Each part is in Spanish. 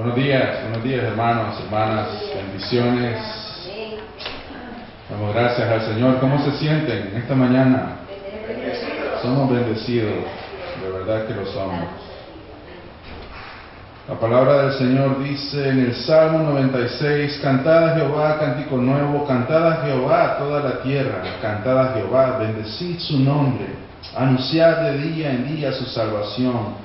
Buenos días hermanos, hermanas, bendiciones. Damos gracias al Señor. ¿Cómo se sienten esta mañana? Somos bendecidos, de verdad que lo somos. La palabra del Señor dice en el Salmo 96, cantad a Jehová cántico nuevo, cantad a Jehová toda la tierra, cantad a Jehová, bendecid su nombre, anunciad de día en día su salvación,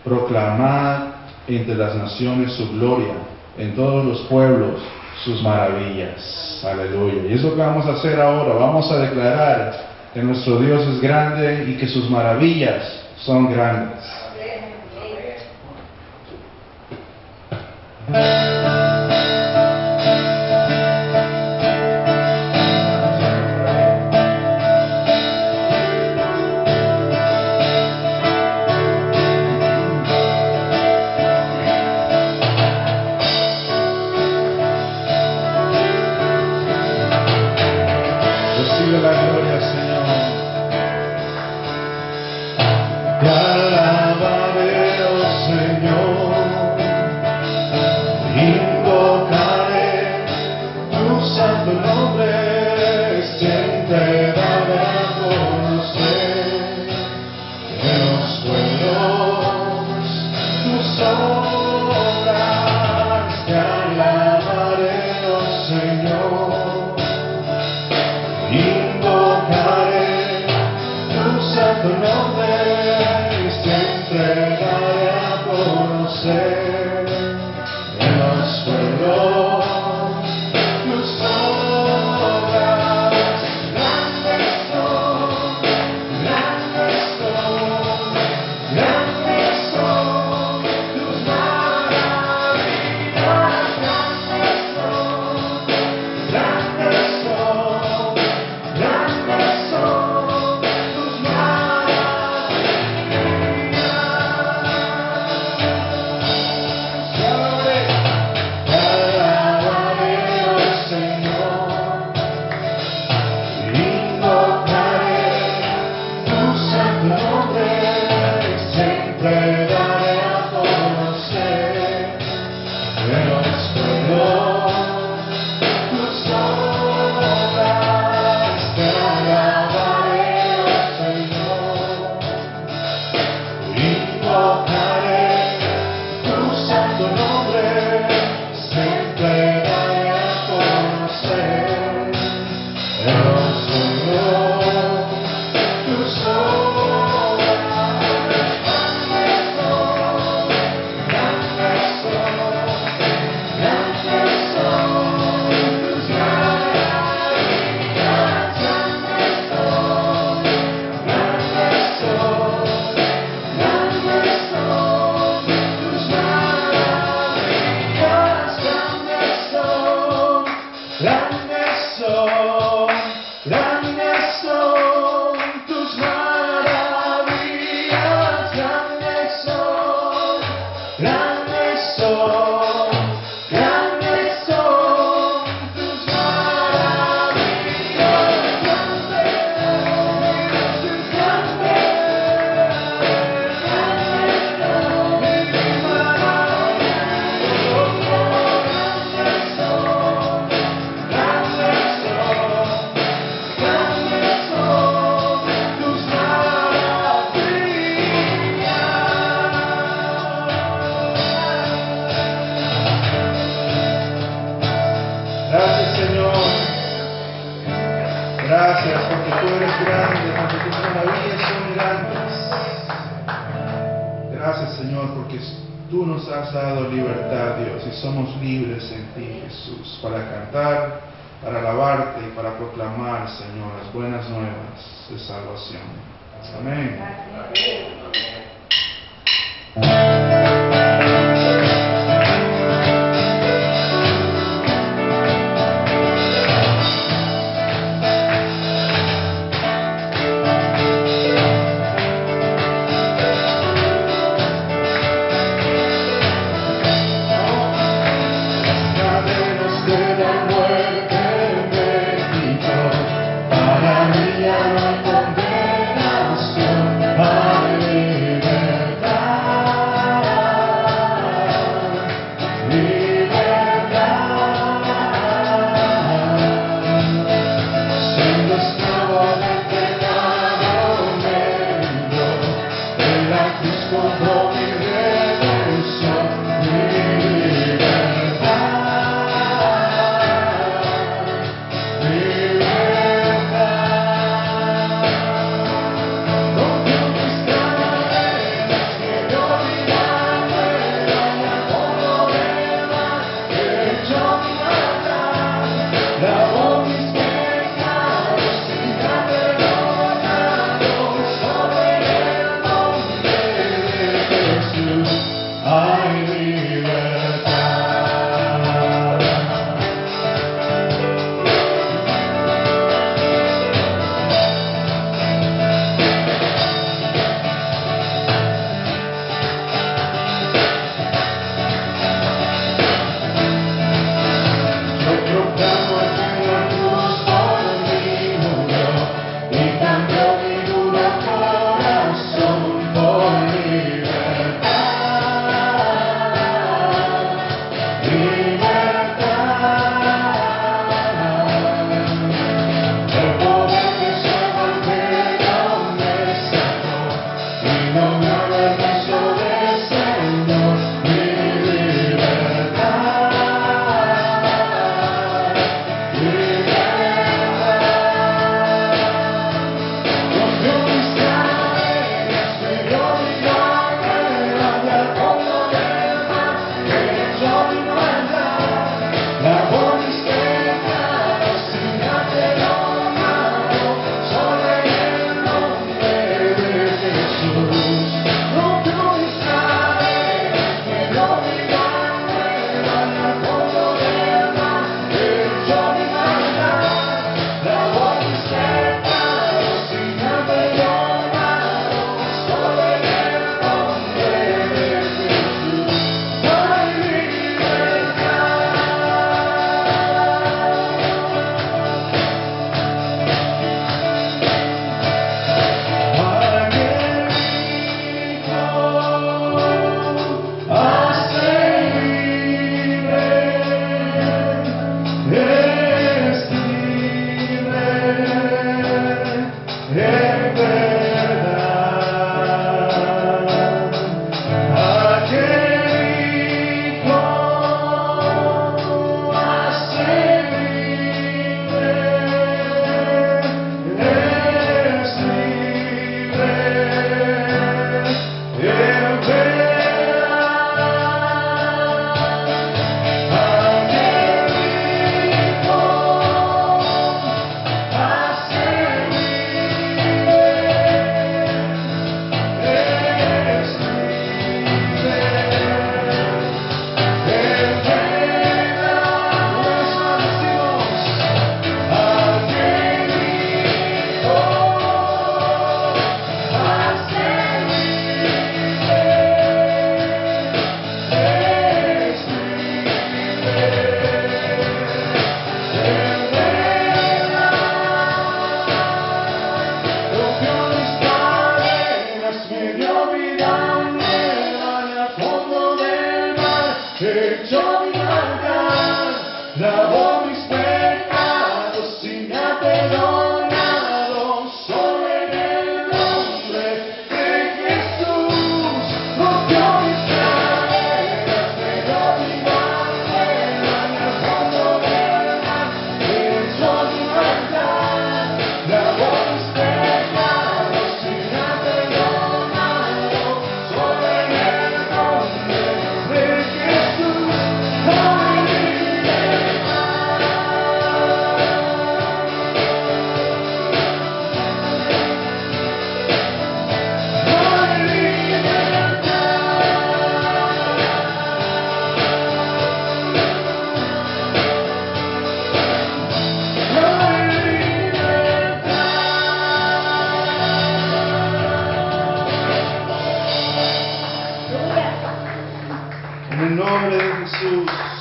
proclamad entre las naciones su gloria, en todos los pueblos sus maravillas. Aleluya. Y es lo que vamos a hacer ahora. Vamos a declarar que nuestro Dios es grande y que sus maravillas son grandes. Recibe la gloria, Señor. Te alabaré, oh Señor, invocaré tu santo nombre, siempre daré a conocer en los pueblos tus obras. Te alabaré, oh Señor, invocaré tu santo nombre, siempre daré a conocer en los pueblos tus obras. Grandes son, grandes son, grandes son tus maravillas. Grandes son, grandes son, grandes son tus maravillas. Te alabaré, oh Señor, invocaré tu santo nombre, siempre daré a conocer en los pueblos tus obras. Te alabaré, oh Señor, invocaré tu santo nombre, siempre daré a conocer en los pueblos tus obras. Grandes son, grandes son, grandes son tus maravillas. Grandes son, grandes son, grandes son tus maravillas. Grandes son, grandes son, grandes son tus maravillas. Grandes son, grandes son, grandes son tus maravillas. Gracias, Señor. Gracias porque tú eres grande, porque tus maravillas son grandes. Gracias, Señor, porque tú nos has dado libertad, Dios, y somos libres en ti, Jesús, para cantar, para alabarte y para proclamar, Señor, las buenas nuevas de salvación. Amén. Cadenas de la muerte me quitó, para mí ya no hay condenación, hay libertad.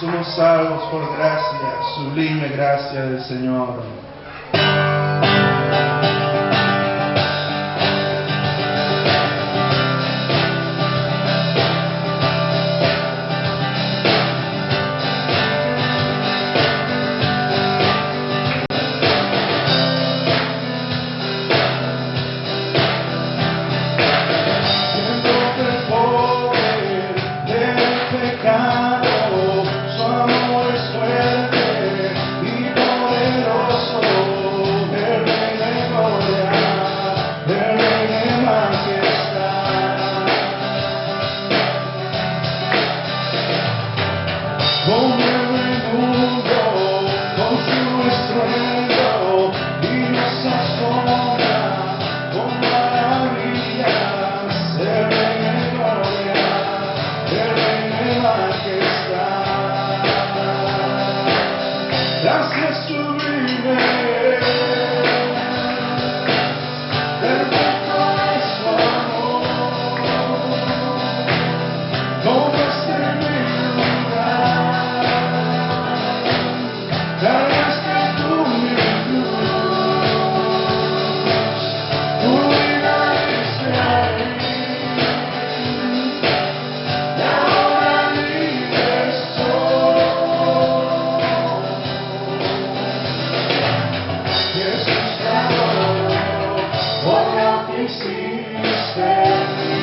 somos salvos por gracia, sublime gracia del Señor. Siento el poder de majestad. Gracias sublime, perfecto es tu amor, tomaste mi lugar, cargaste tú mi cruz, tu vida diste ahí, y ahora libre soy. Jesús te adoro por lo que hiciste en mí.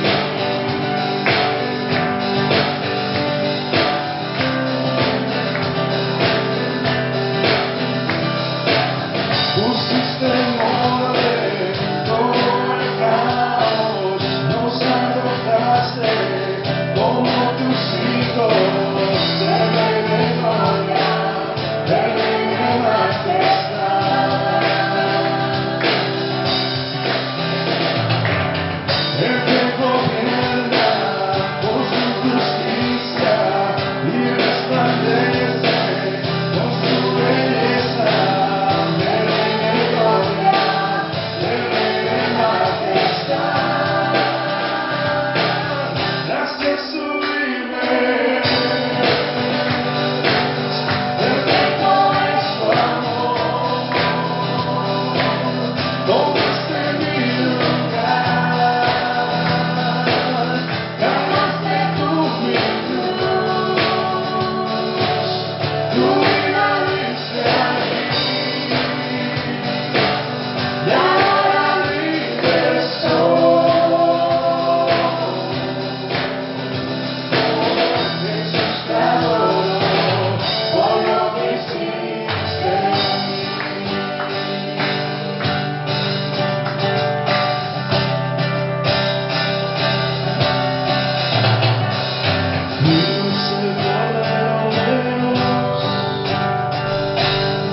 Pusiste en orden todo el caos, nos arrojaste como tus hijos, el Rey de gloria, el Rey de majestad. El que gobierna por su justicia y resplandece con su belleza, el Rey de gloria, el Rey de majestad. Gracias sublime, perfecto es tu amor, tomaste mi lugar, cargaste tú mi cruz, tu vida diste ahí, y ahora libre soy. Jesús te adoro por lo que hiciste en mí. Digno es el Cordero de Dios,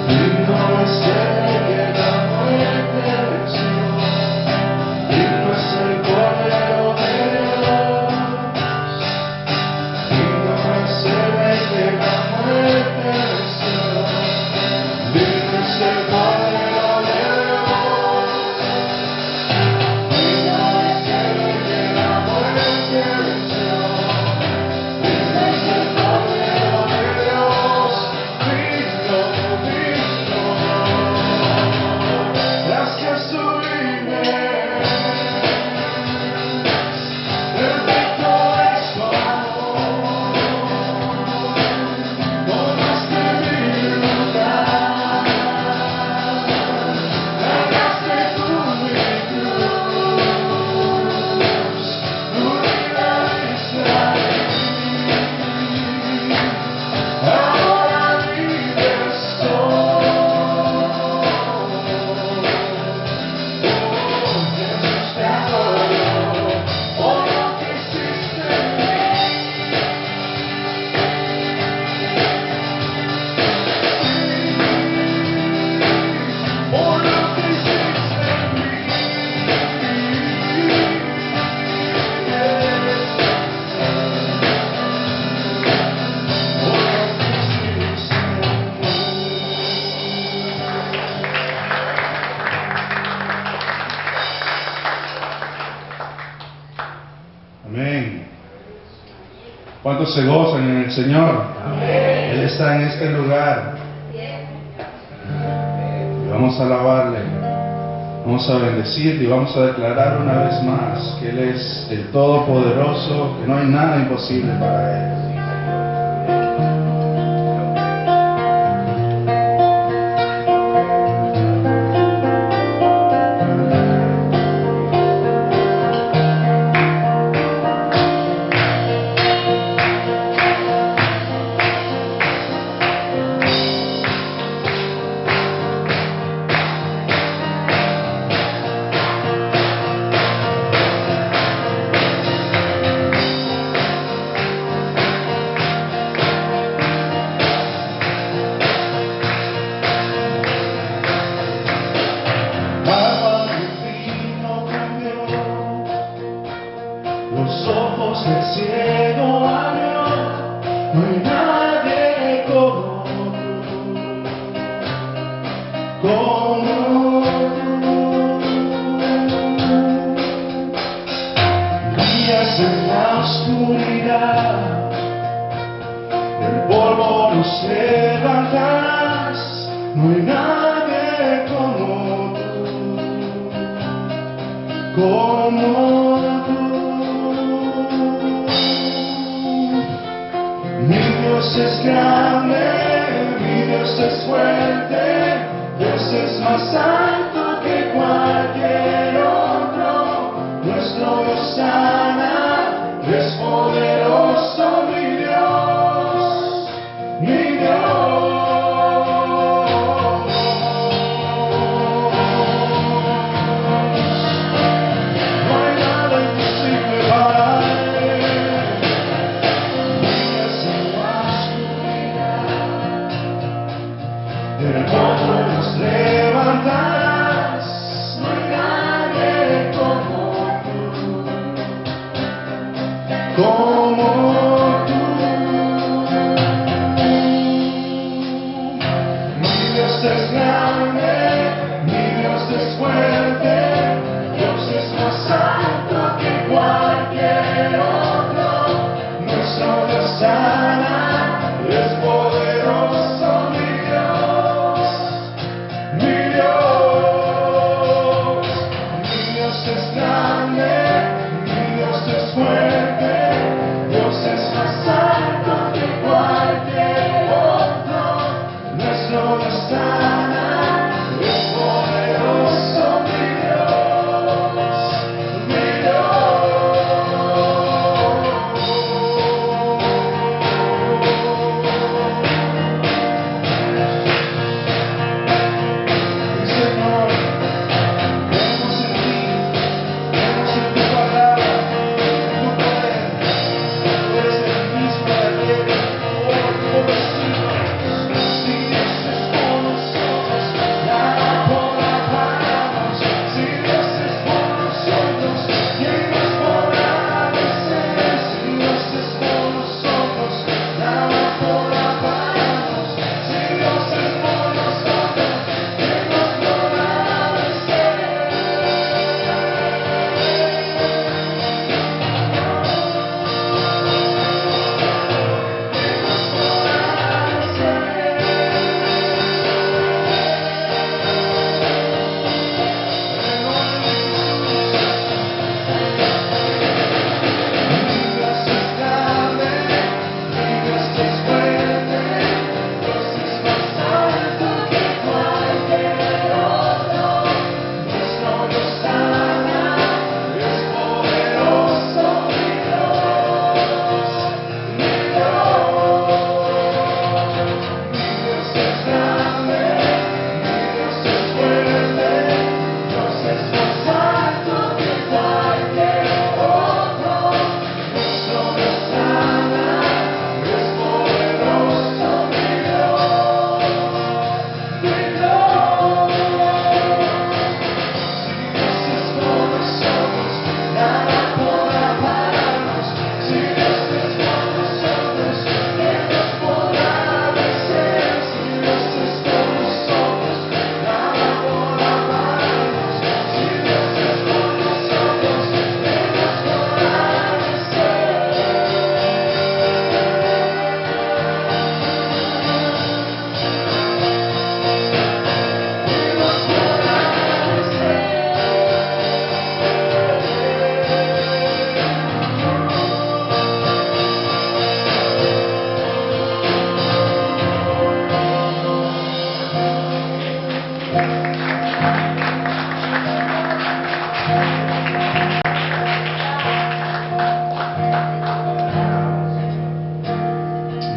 digno es el que la muerte venció, digno es el Cordero de Dios, digno es el que la muerte venció, digno es el Cordero de Dios, digno es el que la muerte venció. Digno es el Cordero de Dios, digno, digno. Gracias sublime, perfecto es tu amor, tomaste mi lugar, cargaste tú mi cruz, tu vida diste ahí. Ahora libre soy. Jesús te adoro por lo que hiciste en mí. Por lo que hiciste en mí. Amén. ¿Cuántos se gozan en el Señor? Él está en este lugar. Y vamos a alabarle, vamos a bendecirle y vamos a declarar una vez más que Él es el Todopoderoso, que no hay nada imposible para Él. no hay nadie como brillas en la oscuridad, del polvo nos levantas, no hay nadie como tú. Mi Dios es grande, mi Dios es fuerte, Dios es más alto que cualquier otro. Nuestro Dios sana, es poderoso, mi Dios, mi Dios. No hay nada imposible para Él. Del polvo nos levantas, no hay nadie como tú. Mi Dios es grande, mi Dios es fuerte, Dios es más alto que cualquier otro. Nuestro Dios sana, es poderoso, mi Dios, mi Dios. Mi Dios es grande, mi Dios es fuerte, Dios es más alto que cualquier otro. Nuestro Dios sana, es poderoso, mi Dios, mi Dios. Señor, creemos en ti, creemos en tu palabra, en tu poder. Tú eres el mismo de ayer, hoy, por los siglos. Si Dios es por nosotros, nada podrá pararnos. Si Dios es por nosotros, ¿quién nos podrá vencer? Si Dios es por nosotros, nada podrá pararnos. Si Dios es por nosotros, ¿quién nos podrá vencer?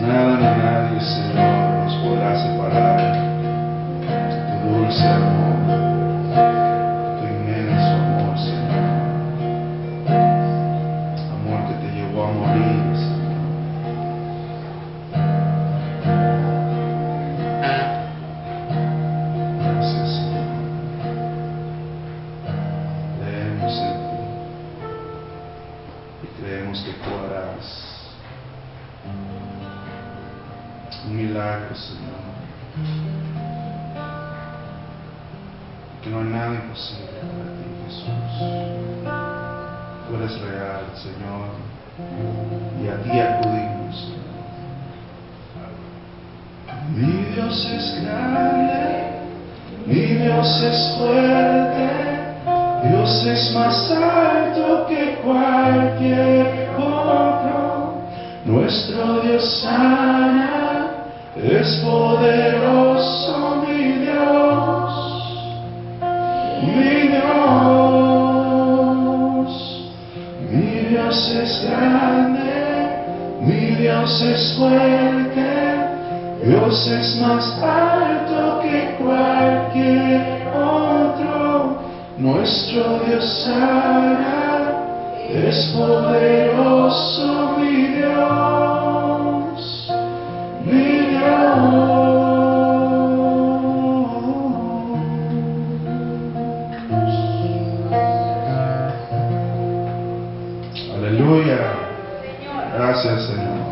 Nada ni nadie, Señor, nos podrá separar de tu dulce amor, tu inmenso amor, Señor. Amor que te llevó a morir, Señor. Gracias, Señor. Creemos en ti y creemos que tú harás Un milagro, Señor. Que no hay nada imposible para ti, Jesús. Tú eres real, Señor, y a ti acudimos, Señor. Mi Dios es grande, mi Dios es fuerte, Dios es más alto que cualquier otro. Nuestro Dios sana, es poderoso, mi Dios. Mi Dios es grande, mi Dios es fuerte, Dios es más alto que cualquier otro. Nuestro Dios sana, es poderoso, mi Dios, mi Dios. Aleluya. Gracias, Señor.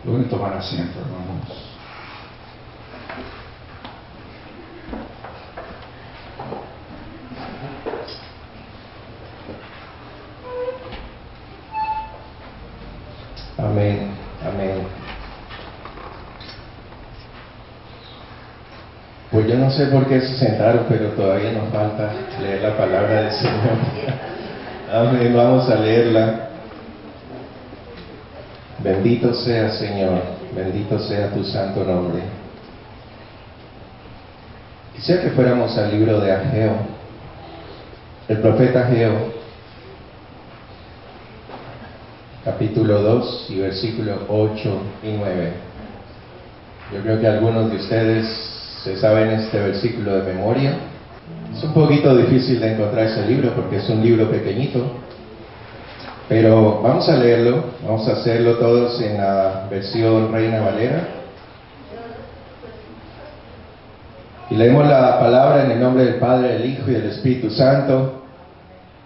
Pueden tomar asiento, hermanos. Amén, amén. Pues yo no sé por qué se sentaron, pero todavía nos falta leer la palabra del Señor. Amén, vamos a leerla. Bendito sea, Señor, bendito sea tu santo nombre. Quisiera que fuéramos al libro de Ageo, el profeta Ageo, capítulo 2 y versículos 8 y 9. Yo creo que algunos de ustedes se saben este versículo de memoria. Es un poquito difícil de encontrar ese libro porque es un libro pequeñito, pero vamos a leerlo, vamos a hacerlo todos en la versión Reina Valera. Y leemos la palabra en el nombre del Padre, del Hijo y del Espíritu Santo.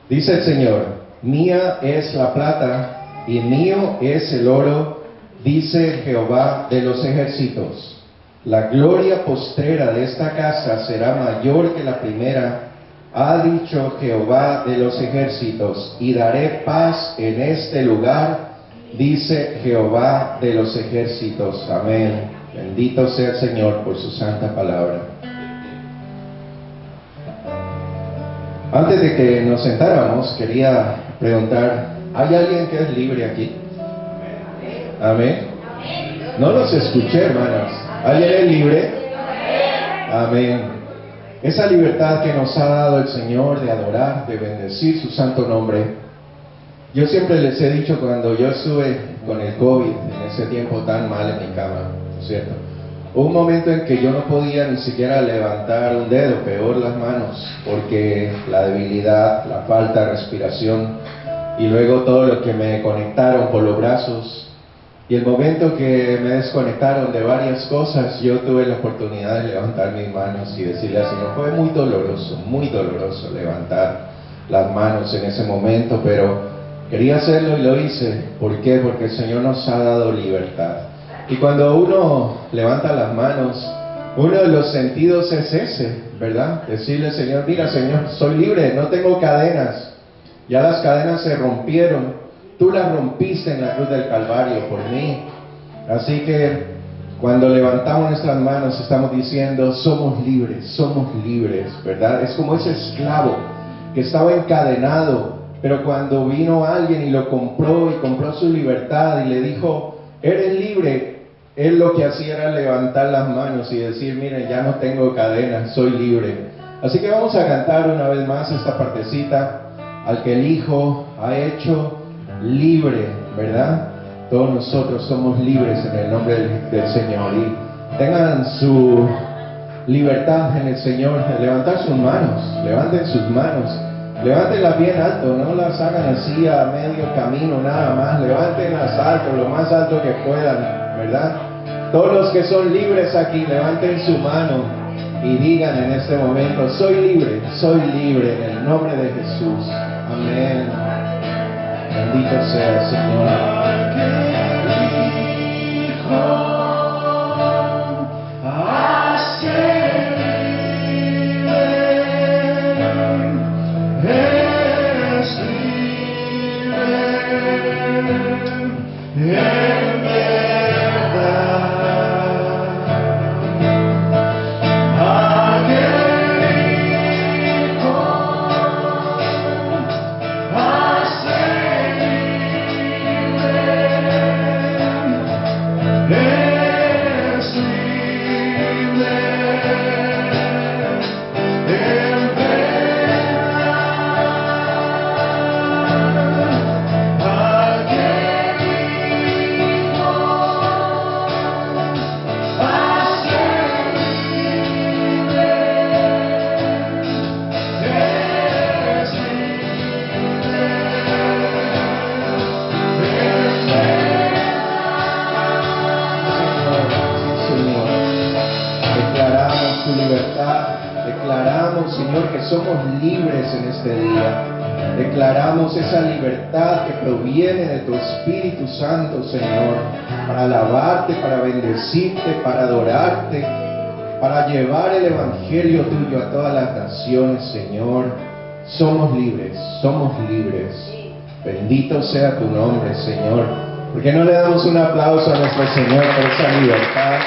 Dice el Señor: mía es la plata y mío es el oro, dice Jehová de los ejércitos. La gloria postrera de esta casa será mayor que la primera, ha dicho Jehová de los ejércitos, y daré paz en este lugar, dice Jehová de los ejércitos. Amén. Bendito sea el Señor por su santa palabra. Antes de que nos sentáramos, quería preguntar: ¿hay alguien que es libre aquí? Amén. No los escuché, hermanos. ¿Alguien es libre? Amén. Esa libertad que nos ha dado el Señor de adorar, de bendecir su santo nombre. Yo siempre les he dicho, cuando yo estuve con el COVID, en ese tiempo tan mal en mi cama, ¿cierto? Hubo un momento en que yo no podía ni siquiera levantar un dedo, peor las manos, porque la debilidad, la falta de respiración, y luego todo lo que me conectaron por los brazos. Y el momento que me desconectaron de varias cosas, yo tuve la oportunidad de levantar mis manos y decirle al Señor. Fue muy doloroso levantar las manos en ese momento, pero quería hacerlo y lo hice. ¿Por qué? Porque el Señor nos ha dado libertad. Y cuando uno levanta las manos, uno de los sentidos es ese, ¿verdad? Decirle al Señor: mira, Señor, soy libre, no tengo cadenas. Ya las cadenas se rompieron. Tú las rompiste en la cruz del Calvario por mí. Así que cuando levantamos nuestras manos estamos diciendo: somos libres, ¿verdad? Es como ese esclavo que estaba encadenado, pero cuando vino alguien y lo compró y compró su libertad y le dijo: eres libre, él lo que hacía era levantar las manos y decir: miren, ya no tengo cadenas, soy libre. Así que vamos a cantar una vez más esta partecita: al que el Hijo ha hecho libre, ¿verdad? Todos nosotros somos libres en el nombre del Señor. Y tengan su libertad en el Señor de levantar sus manos. Levanten sus manos, levántenlas bien alto, no las hagan así a medio camino nada más. Levántenlas alto, lo más alto que puedan, ¿verdad? Todos los que son libres aquí, levanten su mano y digan en este momento: soy libre en el nombre de Jesús. Amén. Bendito sea el Señor. declaramos, Señor, que somos libres en este día. Declaramos esa libertad que proviene de tu Espíritu Santo, Señor, para alabarte, para bendecirte, para adorarte, para llevar el Evangelio tuyo a todas las naciones, Señor. Somos libres, somos libres. Bendito sea tu nombre, Señor. ¿Por qué no le damos un aplauso a nuestro Señor por esa libertad?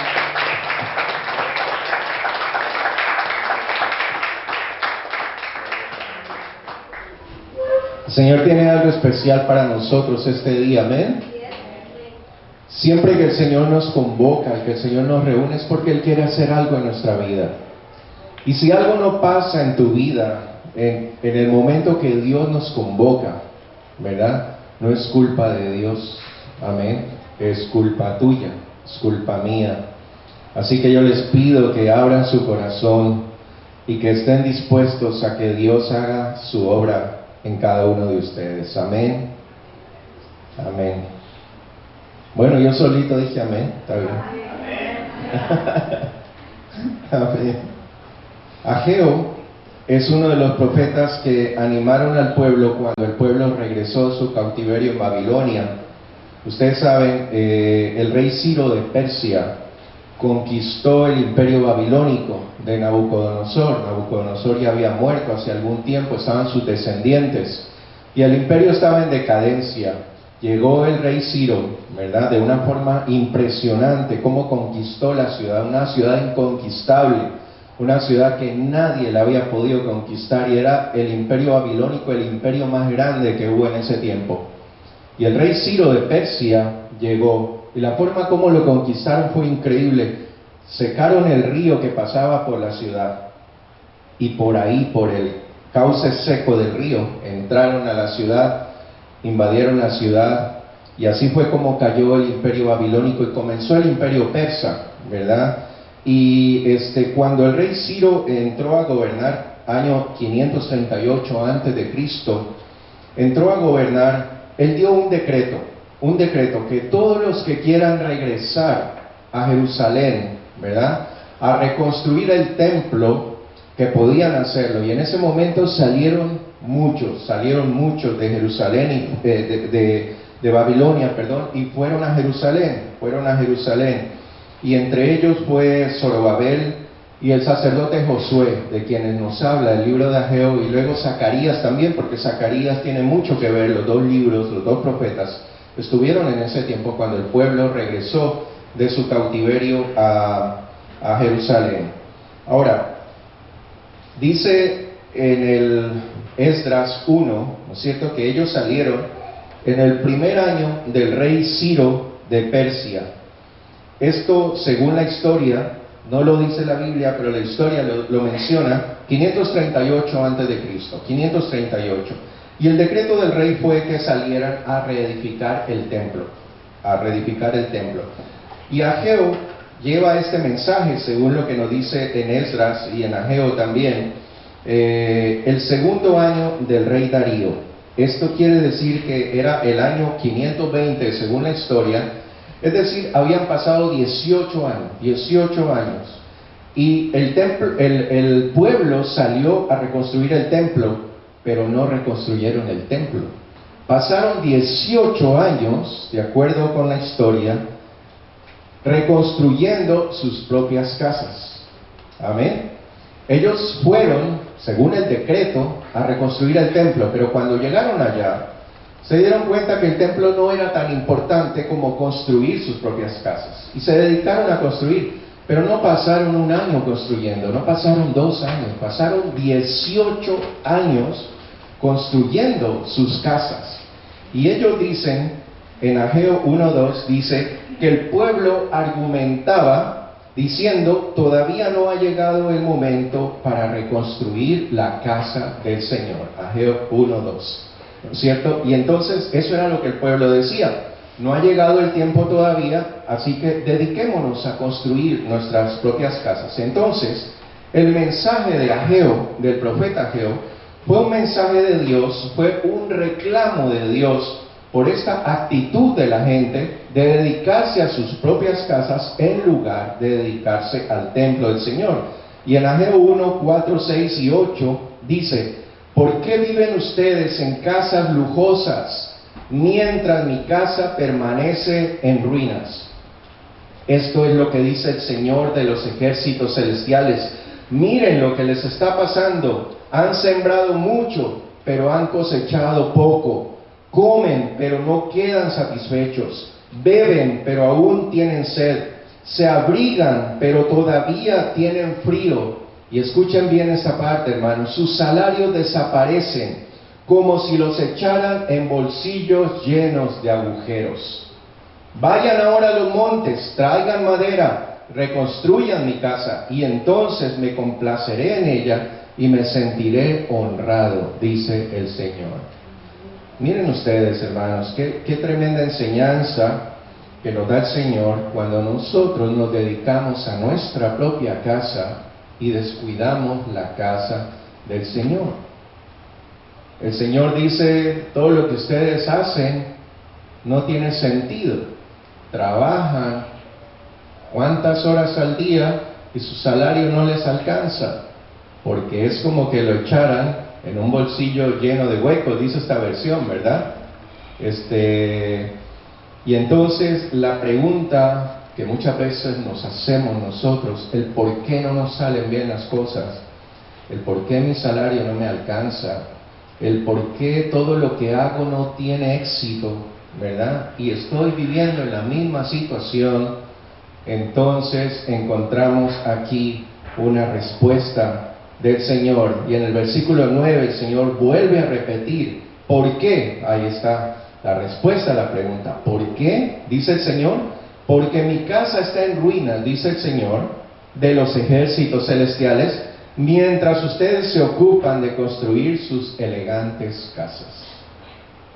El Señor tiene algo especial para nosotros este día, amén. Siempre que el Señor nos convoca, que el Señor nos reúne, es porque Él quiere hacer algo en nuestra vida. Y si algo no pasa en tu vida, en el momento que Dios nos convoca, ¿verdad? No es culpa de Dios, amén. Es culpa tuya, es culpa mía. Así que yo les pido que abran su corazón y que estén dispuestos a que Dios haga su obra en cada uno de ustedes. Amén. Amén. Bueno, yo solito dije amén. Está bien. Amén. Ageo es uno de los profetas que animaron al pueblo cuando el pueblo regresó de su cautiverio en Babilonia. Ustedes saben, el rey Ciro de Persia conquistó el imperio babilónico de Nabucodonosor. Nabucodonosor ya había muerto hace algún tiempo, estaban sus descendientes y el imperio estaba en decadencia. Llegó el rey Ciro, ¿verdad? De una forma impresionante, cómo conquistó la ciudad, una ciudad inconquistable, una ciudad que nadie la había podido conquistar, y era el imperio babilónico, el imperio más grande que hubo en ese tiempo. Y el rey Ciro de Persia llegó, y la forma como lo conquistaron fue increíble. Secaron el río que pasaba por la ciudad, y por ahí, por el cauce seco del río, entraron a la ciudad, invadieron la ciudad, y así fue como cayó el imperio babilónico y comenzó el imperio persa, ¿verdad? Y cuando el rey Ciro entró a gobernar, año 538 antes de Cristo, entró a gobernar, él dio un decreto que todos los que quieran regresar a Jerusalén, ¿verdad?, a reconstruir el templo, que podían hacerlo. Y en ese momento salieron muchos de Jerusalén, de Babilonia, perdón, y fueron a Jerusalén. Y entre ellos fue Zorobabel y el sacerdote Josué, de quienes nos habla el libro de Ageo, y luego Zacarías también, porque Zacarías tiene mucho que ver, los dos libros, los dos profetas, estuvieron en ese tiempo cuando el pueblo regresó de su cautiverio a Jerusalén. Ahora, dice en el Esdras 1, ¿no es cierto?, que ellos salieron en el primer año del rey Ciro de Persia. Esto, según la historia, no lo dice la Biblia, pero la historia lo menciona, 538 antes de Cristo, 538. Y el decreto del rey fue que salieran a reedificar el templo, Y Ageo lleva este mensaje, según lo que nos dice en Esdras y en Ageo también, el segundo año del rey Darío. Esto quiere decir que era el año 520, según la historia, es decir, habían pasado 18 años, y el pueblo salió a reconstruir el templo, pero no reconstruyeron el templo. Pasaron 18 años, de acuerdo con la historia, reconstruyendo sus propias casas. Amén. Ellos fueron, según el decreto, a reconstruir el templo, pero cuando llegaron allá, se dieron cuenta que el templo no era tan importante como construir sus propias casas, y se dedicaron a construir, pero no pasaron un año construyendo, no pasaron 2 años, pasaron 18 años construyendo sus casas. Y ellos dicen, en Ageo 1:2, dice que el pueblo argumentaba diciendo, todavía no ha llegado el momento para reconstruir la casa del Señor. Ageo 1:2. ¿No es cierto? Y entonces eso era lo que el pueblo decía: no ha llegado el tiempo todavía, así que dediquémonos a construir nuestras propias casas. Entonces, el mensaje de Ageo, del profeta Ageo, fue un mensaje de Dios, fue un reclamo de Dios por esta actitud de la gente de dedicarse a sus propias casas en lugar de dedicarse al templo del Señor. Y en Ageo 1, 4, 6 y 8 dice: ¿por qué viven ustedes en casas lujosas, mientras mi casa permanece en ruinas? Esto es lo que dice el Señor de los ejércitos celestiales. Miren lo que les está pasando. Han sembrado mucho, pero han cosechado poco. Comen, pero no quedan satisfechos. Beben, pero aún tienen sed. Se abrigan, pero todavía tienen frío. Y escuchen bien esta parte, hermanos. Sus salarios desaparecen, como si los echaran en bolsillos llenos de agujeros. Vayan ahora a los montes, traigan madera, reconstruyan mi casa, y entonces me complaceré en ella y me sentiré honrado, dice el Señor. Miren ustedes, hermanos, qué tremenda enseñanza que nos da el Señor cuando nosotros nos dedicamos a nuestra propia casa y descuidamos la casa del Señor. El Señor dice: todo lo que ustedes hacen no tiene sentido. Trabajan cuántas horas al día y su salario no les alcanza, porque es como que lo echaran en un bolsillo lleno de huecos, dice esta versión, ¿verdad? Y entonces la pregunta que muchas veces nos hacemos nosotros, el por qué no nos salen bien las cosas, el por qué mi salario no me alcanza, el por qué todo lo que hago no tiene éxito, ¿verdad? Y estoy viviendo en la misma situación. Entonces encontramos aquí una respuesta del Señor. Y en el versículo 9 el Señor vuelve a repetir: ¿por qué? Ahí está la respuesta a la pregunta. ¿Por qué? Dice el Señor: porque mi casa está en ruinas, dice el Señor de los ejércitos celestiales, mientras ustedes se ocupan de construir sus elegantes casas.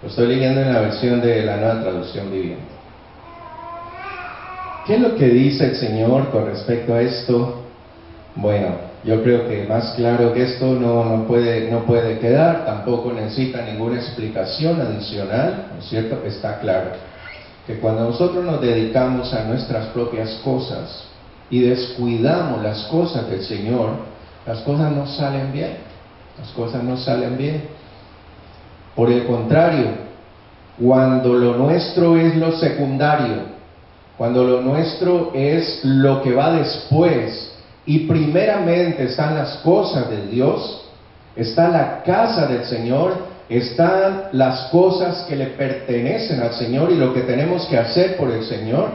Lo estoy leyendo en la versión de la Nueva Traducción Viviente. ¿Qué es lo que dice el Señor con respecto a esto? Bueno, yo creo que más claro que esto no puede quedar, tampoco necesita ninguna explicación adicional, ¿no es cierto? Está claro que cuando nosotros nos dedicamos a nuestras propias cosas y descuidamos las cosas del Señor, las cosas no salen bien, las cosas no salen bien. Por el contrario, cuando lo nuestro es lo secundario, cuando lo nuestro es lo que va después, y primeramente están las cosas de Dios, está la casa del Señor, están las cosas que le pertenecen al Señor y lo que tenemos que hacer por el Señor,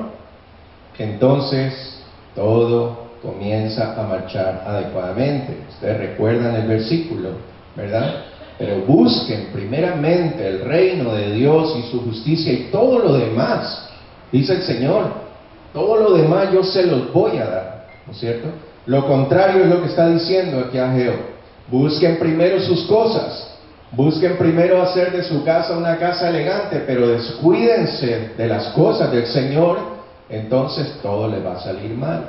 entonces todo comienza a marchar adecuadamente. Ustedes recuerdan el versículo, ¿verdad? Pero busquen primeramente el reino de Dios y su justicia, y todo lo demás, dice el Señor, todo lo demás yo se los voy a dar, ¿no es cierto? Lo contrario es lo que está diciendo aquí Ageo. Busquen primero sus cosas, busquen primero hacer de su casa una casa elegante, pero descuídense de las cosas del Señor, entonces todo les va a salir mal.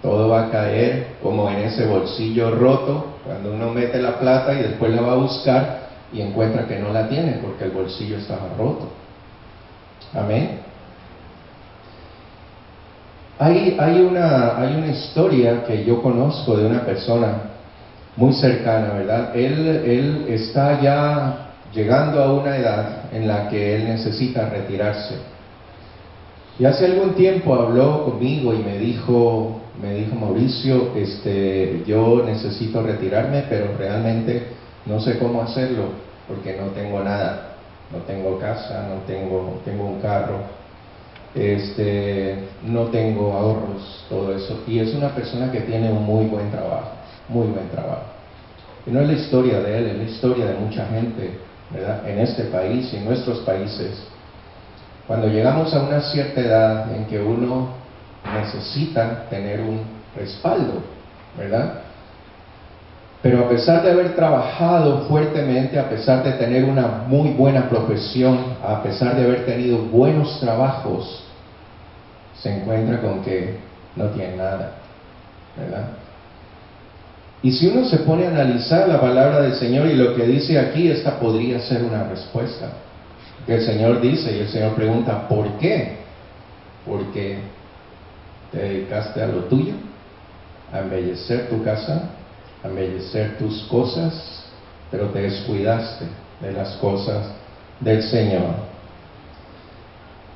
Todo va a caer como en ese bolsillo roto, cuando uno mete la plata y después la va a buscar y encuentra que no la tiene porque el bolsillo estaba roto. Amén. Hay una historia que yo conozco de una persona muy cercana, ¿verdad? Él está ya llegando a una edad en la que él necesita retirarse. Y hace algún tiempo habló conmigo y me dijo: Mauricio, yo necesito retirarme, pero realmente no sé cómo hacerlo, porque no tengo nada, no tengo casa, no tengo un carro, no tengo ahorros, todo eso. Y es una persona que tiene un muy buen trabajo. Y no es la historia de él, es la historia de mucha gente, ¿verdad? En este país y en nuestros países. Cuando llegamos a una cierta edad en que uno necesita tener un respaldo, ¿verdad? Pero a pesar de haber trabajado fuertemente, a pesar de tener una muy buena profesión, a pesar de haber tenido buenos trabajos, se encuentra con que no tiene nada, ¿verdad? Y si uno se pone a analizar la palabra del Señor y lo que dice aquí, esta podría ser una respuesta. Que el Señor dice, y el Señor pregunta: ¿por qué? Porque te dedicaste a lo tuyo, a embellecer tu casa, a embellecer tus cosas, pero te descuidaste de las cosas del Señor.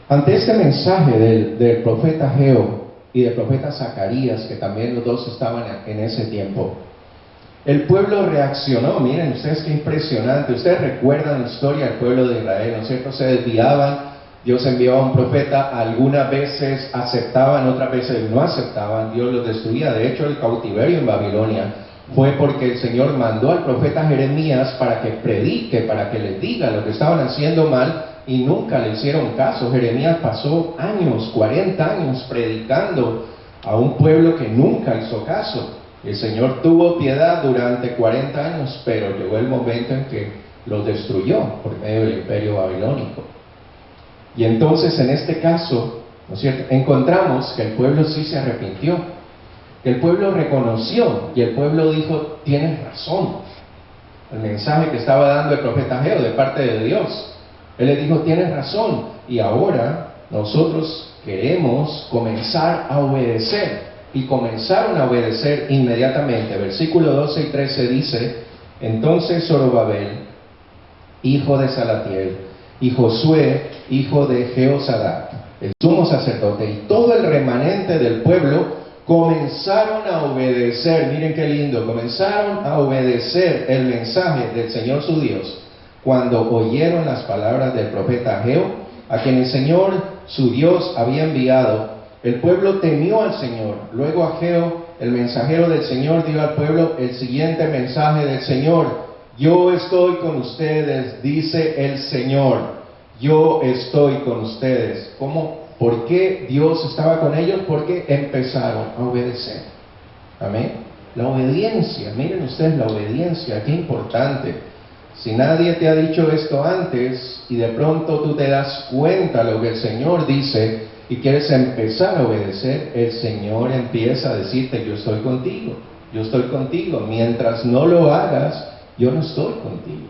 Ante este mensaje del profeta Ageo y del profeta Zacarías, que también los dos estaban en ese tiempo, el pueblo reaccionó. Miren ustedes qué impresionante. Ustedes recuerdan la historia del pueblo de Israel, ¿no es cierto? Se desviaban, Dios enviaba a un profeta, algunas veces aceptaban, otras veces no aceptaban, Dios los destruía. De hecho, el cautiverio en Babilonia fue porque el Señor mandó al profeta Jeremías para que predique, para que les diga lo que estaban haciendo mal, y nunca le hicieron caso. Jeremías pasó años, 40 años predicando a un pueblo que nunca hizo caso. El Señor tuvo piedad durante 40 años, pero llegó el momento en que los destruyó por medio del imperio babilónico. Y entonces en este caso, ¿no es cierto?, encontramos que el pueblo sí se arrepintió, que el pueblo reconoció, y el pueblo dijo: tienes razón. El mensaje que estaba dando el profeta Ageo de parte de Dios, él le dijo: tienes razón, y ahora nosotros queremos comenzar a obedecer. Y comenzaron a obedecer inmediatamente. Versículo 12 y 13 dice: entonces Zorobabel, hijo de Salatiel, y Josué, hijo de Jehozadak, el sumo sacerdote, y todo el remanente del pueblo comenzaron a obedecer. Miren qué lindo, comenzaron a obedecer el mensaje del Señor su Dios cuando oyeron las palabras del profeta Ageo, a quien el Señor su Dios había enviado. El pueblo temió al Señor. Luego Ageo, el mensajero del Señor, dio al pueblo el siguiente mensaje del Señor: yo estoy con ustedes, dice el Señor. Yo estoy con ustedes. ¿Cómo? ¿Por qué Dios estaba con ellos? Porque empezaron a obedecer. Amén. La obediencia, miren ustedes la obediencia, qué importante. Si nadie te ha dicho esto antes y de pronto tú te das cuenta de lo que el Señor dice y quieres empezar a obedecer, el Señor empieza a decirte: yo estoy contigo, yo estoy contigo. Mientras no lo hagas, yo no estoy contigo.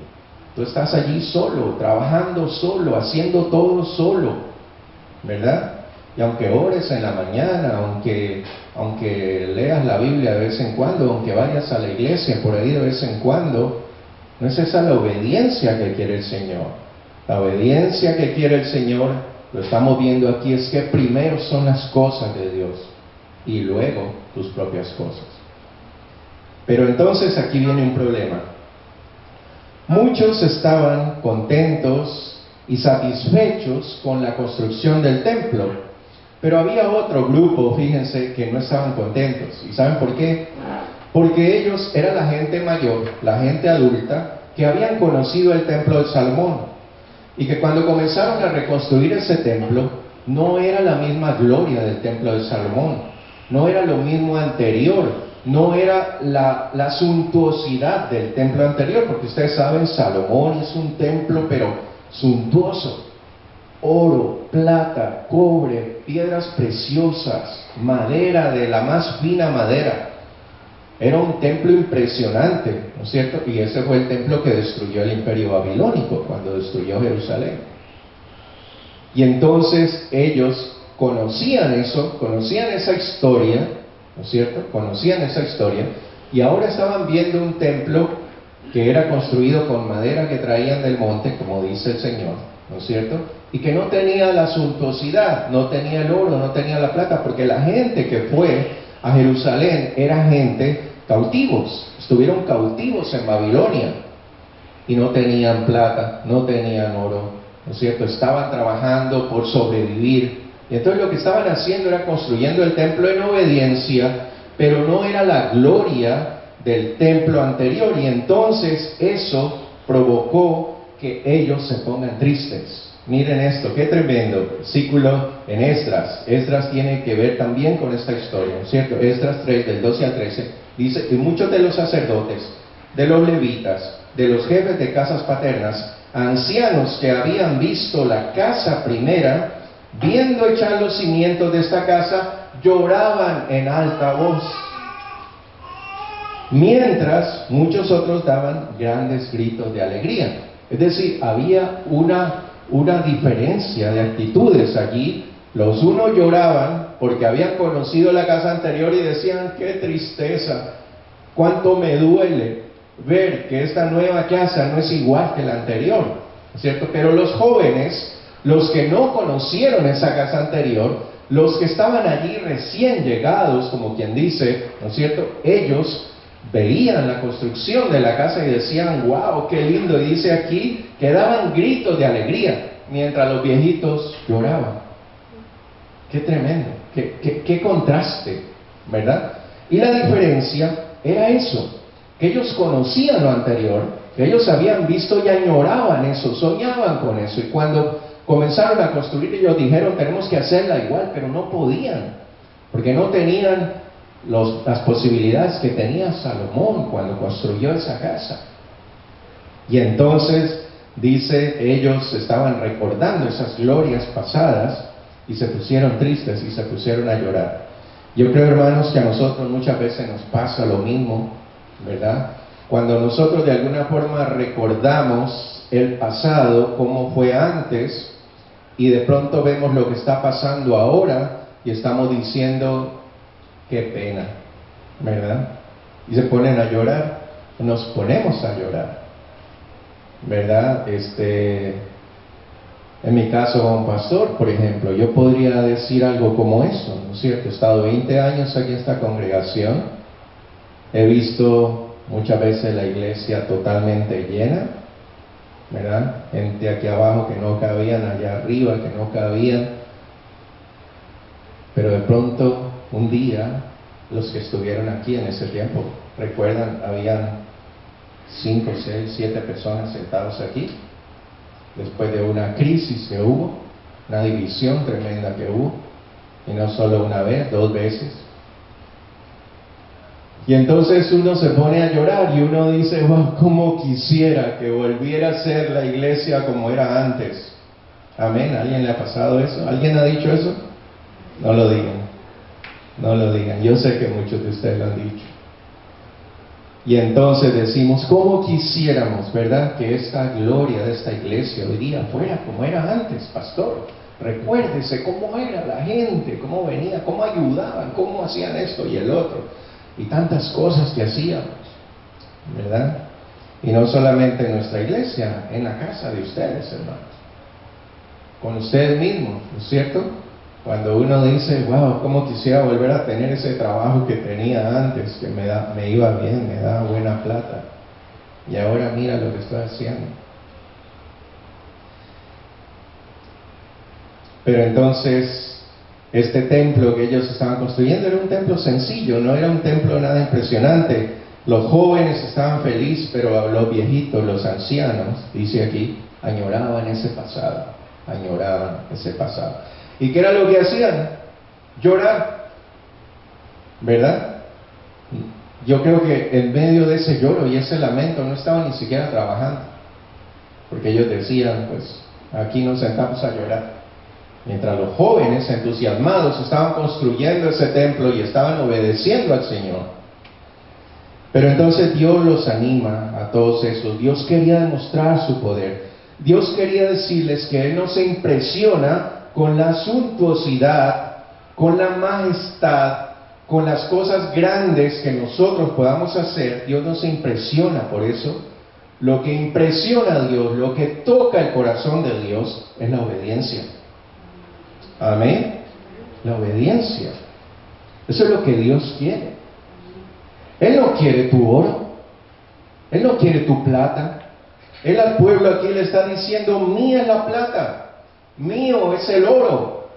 Tú estás allí solo, trabajando solo, haciendo todo solo, ¿verdad? Y aunque ores en la mañana, aunque leas la Biblia de vez en cuando, aunque vayas a la iglesia por ahí de vez en cuando, no es esa la obediencia que quiere el Señor. La obediencia que quiere el Señor, lo estamos viendo aquí, es que primero son las cosas de Dios y luego tus propias cosas. Pero entonces aquí viene un problema. Muchos estaban contentos y satisfechos con la construcción del templo, pero había otro grupo, fíjense, que no estaban contentos. ¿Y saben por qué? Porque ellos eran la gente mayor, la gente adulta, que habían conocido el templo de Salomón, y que cuando comenzaron a reconstruir ese templo, no era la misma gloria del templo de Salomón, no era lo mismo anterior, no era la suntuosidad del templo anterior, porque ustedes saben, Salomón es un templo pero suntuoso: oro, plata, cobre, piedras preciosas, madera de la más fina madera. Era un templo impresionante, ¿no es cierto? Y ese fue el templo que destruyó el imperio babilónico cuando destruyó Jerusalén. Y entonces ellos conocían eso, conocían esa historia, ¿no es cierto? Conocían esa historia, y ahora estaban viendo un templo que era construido con madera que traían del monte, como dice el Señor, ¿no es cierto? Y que no tenía la suntuosidad, no tenía el oro, no tenía la plata, porque la gente que fue a Jerusalén era gente cautivos, estuvieron cautivos en Babilonia y no tenían plata, no tenían oro, ¿no es cierto? Estaban trabajando por sobrevivir. Y entonces lo que estaban haciendo era construyendo el templo en obediencia, pero no era la gloria del templo anterior, y entonces eso provocó que ellos se pongan tristes. Miren esto, qué tremendo versículo en Esdras. Esdras tiene que ver también con esta historia, ¿no es cierto? Esdras 3, del 12 al 13, dice: y muchos de los sacerdotes, de los levitas, de los jefes de casas paternas, ancianos que habían visto la casa primera, viendo echar los cimientos de esta casa, lloraban en alta voz, mientras muchos otros daban grandes gritos de alegría. Es decir, había una diferencia de actitudes allí Los unos lloraban porque habían conocido la casa anterior y decían, qué tristeza, cuánto me duele ver que esta nueva casa no es igual que la anterior, ¿cierto? Pero los jóvenes, los que no conocieron esa casa anterior, los que estaban allí recién llegados, como quien dice, ¿no es cierto? Ellos veían la construcción de la casa y decían, wow, qué lindo, y dice aquí que daban gritos de alegría, mientras los viejitos lloraban. Qué tremendo, qué contraste, ¿verdad? Y la diferencia era eso, que ellos conocían lo anterior, que ellos habían visto y añoraban eso, soñaban con eso, y cuando comenzaron a construir ellos dijeron, tenemos que hacerla igual, pero no podían, porque no tenían las posibilidades que tenía Salomón cuando construyó esa casa. Y entonces, dice, ellos estaban recordando esas glorias pasadas, y se pusieron tristes y se pusieron a llorar. Yo creo, hermanos, que a nosotros muchas veces nos pasa lo mismo, ¿verdad? Cuando nosotros de alguna forma recordamos el pasado, cómo fue antes, y de pronto vemos lo que está pasando ahora, y estamos diciendo, qué pena, ¿verdad? Y se ponen a llorar, nos ponemos a llorar, ¿verdad? En mi caso como pastor, por ejemplo, yo podría decir algo como eso, ¿no es cierto? He estado 20 años aquí en esta congregación, he visto muchas veces la iglesia totalmente llena, ¿verdad? Gente aquí abajo que no cabían, allá arriba que no cabían, pero de pronto, un día, los que estuvieron aquí en ese tiempo, recuerdan, habían 5, 6, 7 personas sentados aquí, después de una crisis que hubo, una división tremenda que hubo, y no solo una vez, 2 veces. Y entonces uno se pone a llorar y uno dice, wow, cómo quisiera que volviera a ser la iglesia como era antes. Amén. ¿Alguien le ha pasado eso? ¿Alguien ha dicho eso? No lo digan. No lo digan. Yo sé que muchos de ustedes lo han dicho. Y entonces decimos, ¿cómo quisiéramos, verdad, que esta gloria de esta iglesia hoy día fuera como era antes, pastor? Recuérdese cómo era la gente, cómo venía, cómo ayudaban, cómo hacían esto y el otro, y tantas cosas que hacíamos, ¿verdad? Y no solamente en nuestra iglesia, en la casa de ustedes, hermanos, con ustedes mismos, ¿no es cierto? Cuando uno dice, wow, cómo quisiera volver a tener ese trabajo que tenía antes, que me iba bien, me daba buena plata, y ahora mira lo que estoy haciendo. Pero entonces, este templo que ellos estaban construyendo era un templo sencillo, no era un templo nada impresionante. Los jóvenes estaban felices, pero los viejitos, los ancianos, dice aquí, añoraban ese pasado, añoraban ese pasado. ¿Y qué era lo que hacían? Llorar, ¿verdad? Yo creo que en medio de ese lloro y ese lamento no estaban ni siquiera trabajando, porque ellos decían, pues, aquí nos sentamos a llorar. Mientras los jóvenes entusiasmados estaban construyendo ese templo y estaban obedeciendo al Señor. Pero entonces Dios los anima a todos esos. Dios quería demostrar su poder. Dios quería decirles que Él no se impresiona con la suntuosidad, con la majestad, con las cosas grandes que nosotros podamos hacer. Dios no se impresiona por eso. Lo que impresiona a Dios, lo que toca el corazón de Dios, es la obediencia. Amén. La obediencia. Eso es lo que Dios quiere. Él no quiere tu oro. Él no quiere tu plata. Él al pueblo aquí le está diciendo, mía es la plata. Mío es el oro.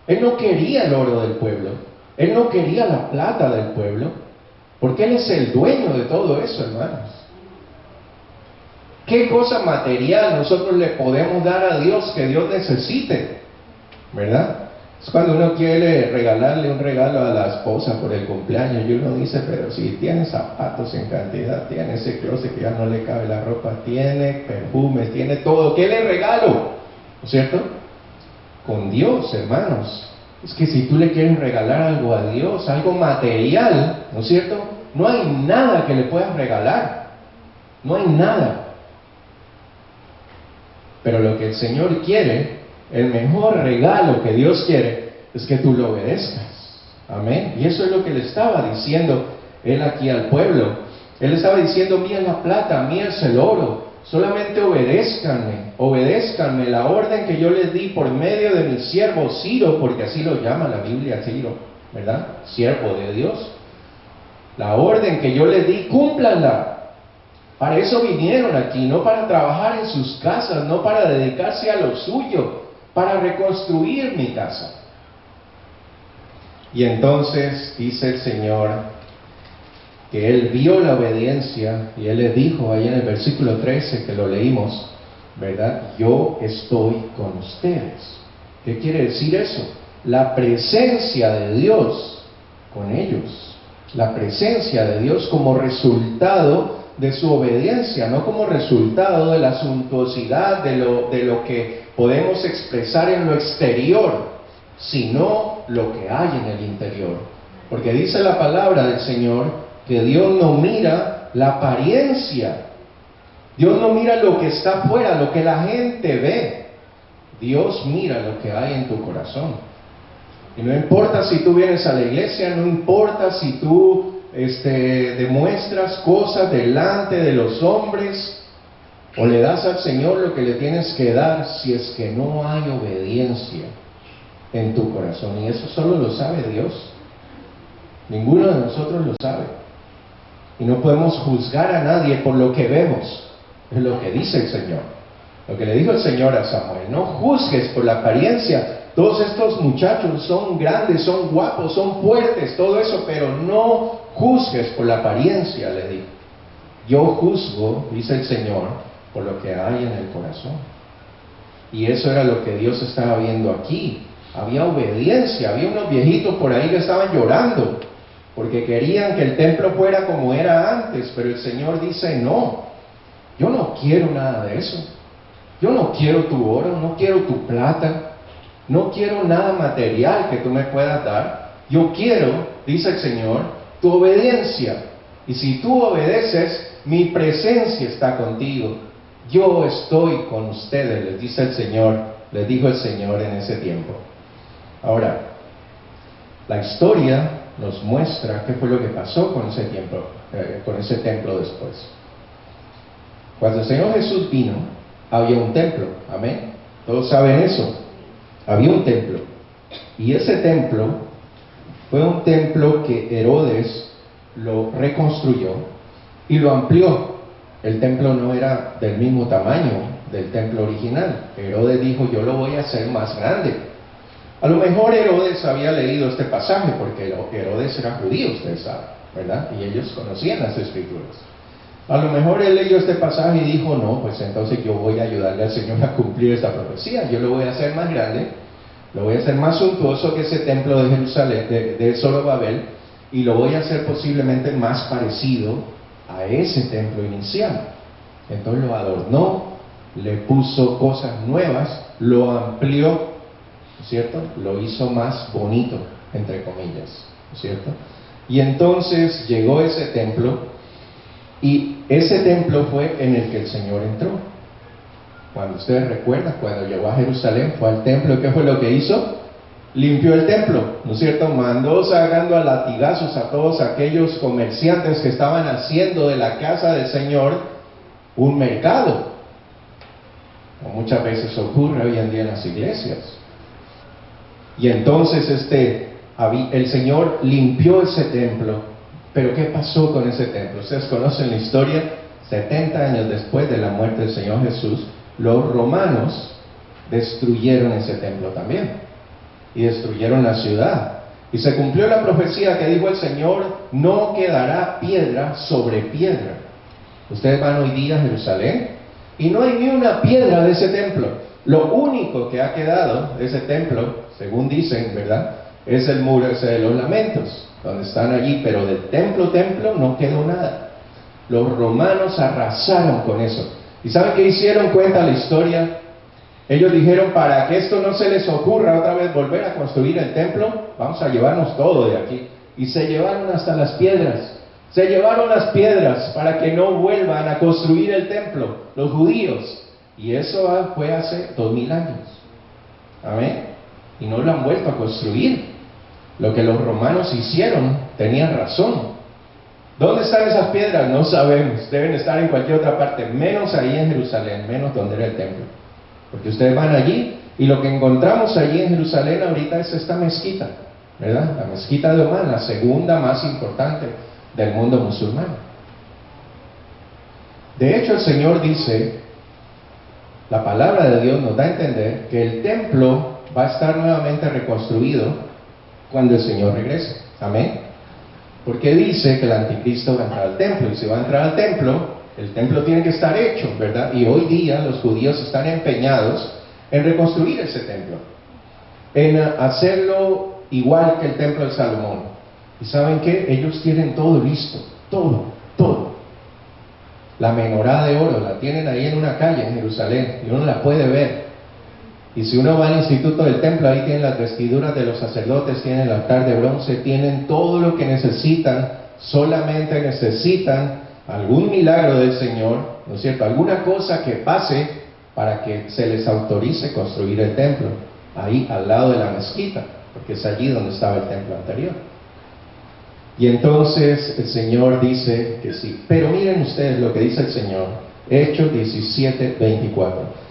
Él no quería el oro del pueblo. Él no quería la plata del pueblo. Porque Él es el dueño de todo eso, hermanos. ¿Qué cosa material nosotros le podemos dar a Dios que Dios necesite? ¿Verdad? Es cuando uno quiere regalarle un regalo a la esposa por el cumpleaños y uno dice, pero si tiene zapatos en cantidad, tiene ese closet que ya no le cabe la ropa, tiene perfumes, tiene todo, ¿qué le regalo? ¿No es cierto? Con Dios, hermanos, es que si tú le quieres regalar algo a Dios, algo material, ¿no es cierto? No hay nada que le puedas regalar, no hay nada. Pero lo que el Señor quiere el mejor regalo que Dios quiere es que tú lo obedezcas. Amén. Y eso es lo que le estaba diciendo él aquí al pueblo. Él estaba diciendo, mía es la plata, mía es el oro, solamente obedézcanme la orden que yo les di por medio de mi siervo Ciro, porque así lo llama la Biblia Ciro, ¿verdad? Siervo de Dios. La orden que yo les di, cúmplanla. Para eso vinieron aquí, no para trabajar en sus casas, no para dedicarse a lo suyo, para reconstruir mi casa. Y entonces dice el Señor que Él vio la obediencia y Él le dijo ahí en el versículo 13 que lo leímos, ¿verdad? Yo estoy con ustedes. ¿Qué quiere decir eso? La presencia de Dios con ellos. La presencia de Dios como resultado de su obediencia, no como resultado de la suntuosidad, de lo que podemos expresar en lo exterior, sino lo que hay en el interior. Porque dice la palabra del Señor que Dios no mira la apariencia, Dios no mira lo que está afuera, lo que la gente ve, Dios mira lo que hay en tu corazón. Y no importa si tú vienes a la iglesia, no importa si tú demuestras cosas delante de los hombres o le das al Señor lo que le tienes que dar, si es que no hay obediencia en tu corazón. Y eso solo lo sabe Dios. Ninguno de nosotros lo sabe. Y no podemos juzgar a nadie por lo que vemos. Es lo que dice el Señor. Lo que le dijo el Señor a Samuel: no juzgues por la apariencia. Todos estos muchachos son grandes, son guapos, son fuertes, todo eso, pero no juzgues por la apariencia, le dijo. Yo juzgo, dice el Señor, por lo que hay en el corazón. Y eso era lo que Dios estaba viendo aquí. Había obediencia, había unos viejitos por ahí que estaban llorando, porque querían que el templo fuera como era antes, pero el Señor dice: no, yo no quiero nada de eso. Yo no quiero tu oro, no quiero tu plata, no quiero nada material que tú me puedas dar. Yo quiero, dice el Señor, tu obediencia. Y si tú obedeces, mi presencia está contigo. Yo estoy con ustedes, les dice el Señor, les dijo el Señor en ese tiempo. Ahora, la historia nos muestra qué fue lo que pasó con ese templo después. Cuando el Señor Jesús vino, había un templo, amén. Todos saben eso. Había un templo. Y ese templo fue un templo que Herodes lo reconstruyó y lo amplió. El templo no era del mismo tamaño del templo original. Herodes dijo: yo lo voy a hacer más grande. A lo mejor Herodes había leído este pasaje, porque Herodes era judío, ustedes saben, ¿verdad? Y ellos conocían las escrituras. A lo mejor él leyó este pasaje y dijo: no, pues entonces yo voy a ayudarle al Señor a cumplir esta profecía. Yo lo voy a hacer más grande, lo voy a hacer más suntuoso que ese templo de Jerusalén, de Zorobabel, y lo voy a hacer posiblemente más parecido a ese templo inicial. Entonces lo adornó, le puso cosas nuevas, lo amplió, ¿no es cierto? Lo hizo más bonito, entre comillas, ¿no es cierto? Y entonces llegó ese templo, y ese templo fue en el que el Señor entró. Cuando ustedes recuerdan, cuando llegó a Jerusalén, fue al templo. ¿Qué fue lo que hizo? Limpió el templo, ¿no es cierto? Mandó sacando a latigazos a todos aquellos comerciantes que estaban haciendo de la casa del Señor un mercado, como muchas veces ocurre hoy en día en las iglesias. Y entonces el Señor limpió ese templo. Pero ¿qué pasó con ese templo? Ustedes conocen la historia. 70 años después de la muerte del Señor Jesús, los romanos destruyeron ese templo también, y destruyeron la ciudad. Y se cumplió la profecía que dijo el Señor: no quedará piedra sobre piedra. Ustedes van hoy día a Jerusalén y no hay ni una piedra de ese templo. Lo único que ha quedado de ese templo, según dicen, ¿verdad?, es el muro ese de los lamentos, donde están allí, pero del templo no quedó nada. Los romanos arrasaron con eso. ¿Y saben qué hicieron? Cuenta la historia. Ellos dijeron: para que esto no se les ocurra otra vez volver a construir el templo, vamos a llevarnos todo de aquí. Y se llevaron hasta las piedras. Se llevaron las piedras para que no vuelvan a construir el templo, los judíos. Y eso fue hace 2000 años. Amén. Y no lo han vuelto a construir. Lo que los romanos hicieron, tenían razón. ¿Dónde están esas piedras? No sabemos. Deben estar en cualquier otra parte, menos ahí en Jerusalén, menos donde era el templo. Porque ustedes van allí y lo que encontramos allí en Jerusalén ahorita es esta mezquita, ¿verdad? La mezquita de Omán, la segunda más importante del mundo musulmán. De hecho, el Señor dice, la palabra de Dios nos da a entender que el templo va a estar nuevamente reconstruido cuando el Señor regrese. Amén. Porque dice que el anticristo va a entrar al templo, y si va a entrar al templo, el templo tiene que estar hecho, ¿verdad? Y hoy día los judíos están empeñados en reconstruir ese templo, en hacerlo igual que el templo de Salomón. ¿Y saben qué? Ellos tienen todo listo, todo. La menorá de oro la tienen ahí en una calle en Jerusalén, y uno la puede ver. Y si uno va al instituto del templo, ahí tienen las vestiduras de los sacerdotes, tienen el altar de bronce, tienen todo lo que necesitan, solamente necesitan algún milagro del Señor, ¿no es cierto? Alguna cosa que pase para que se les autorice construir el templo, ahí al lado de la mezquita, porque es allí donde estaba el templo anterior. Y entonces el Señor dice que sí. Pero miren ustedes lo que dice el Señor, Hechos 17:24.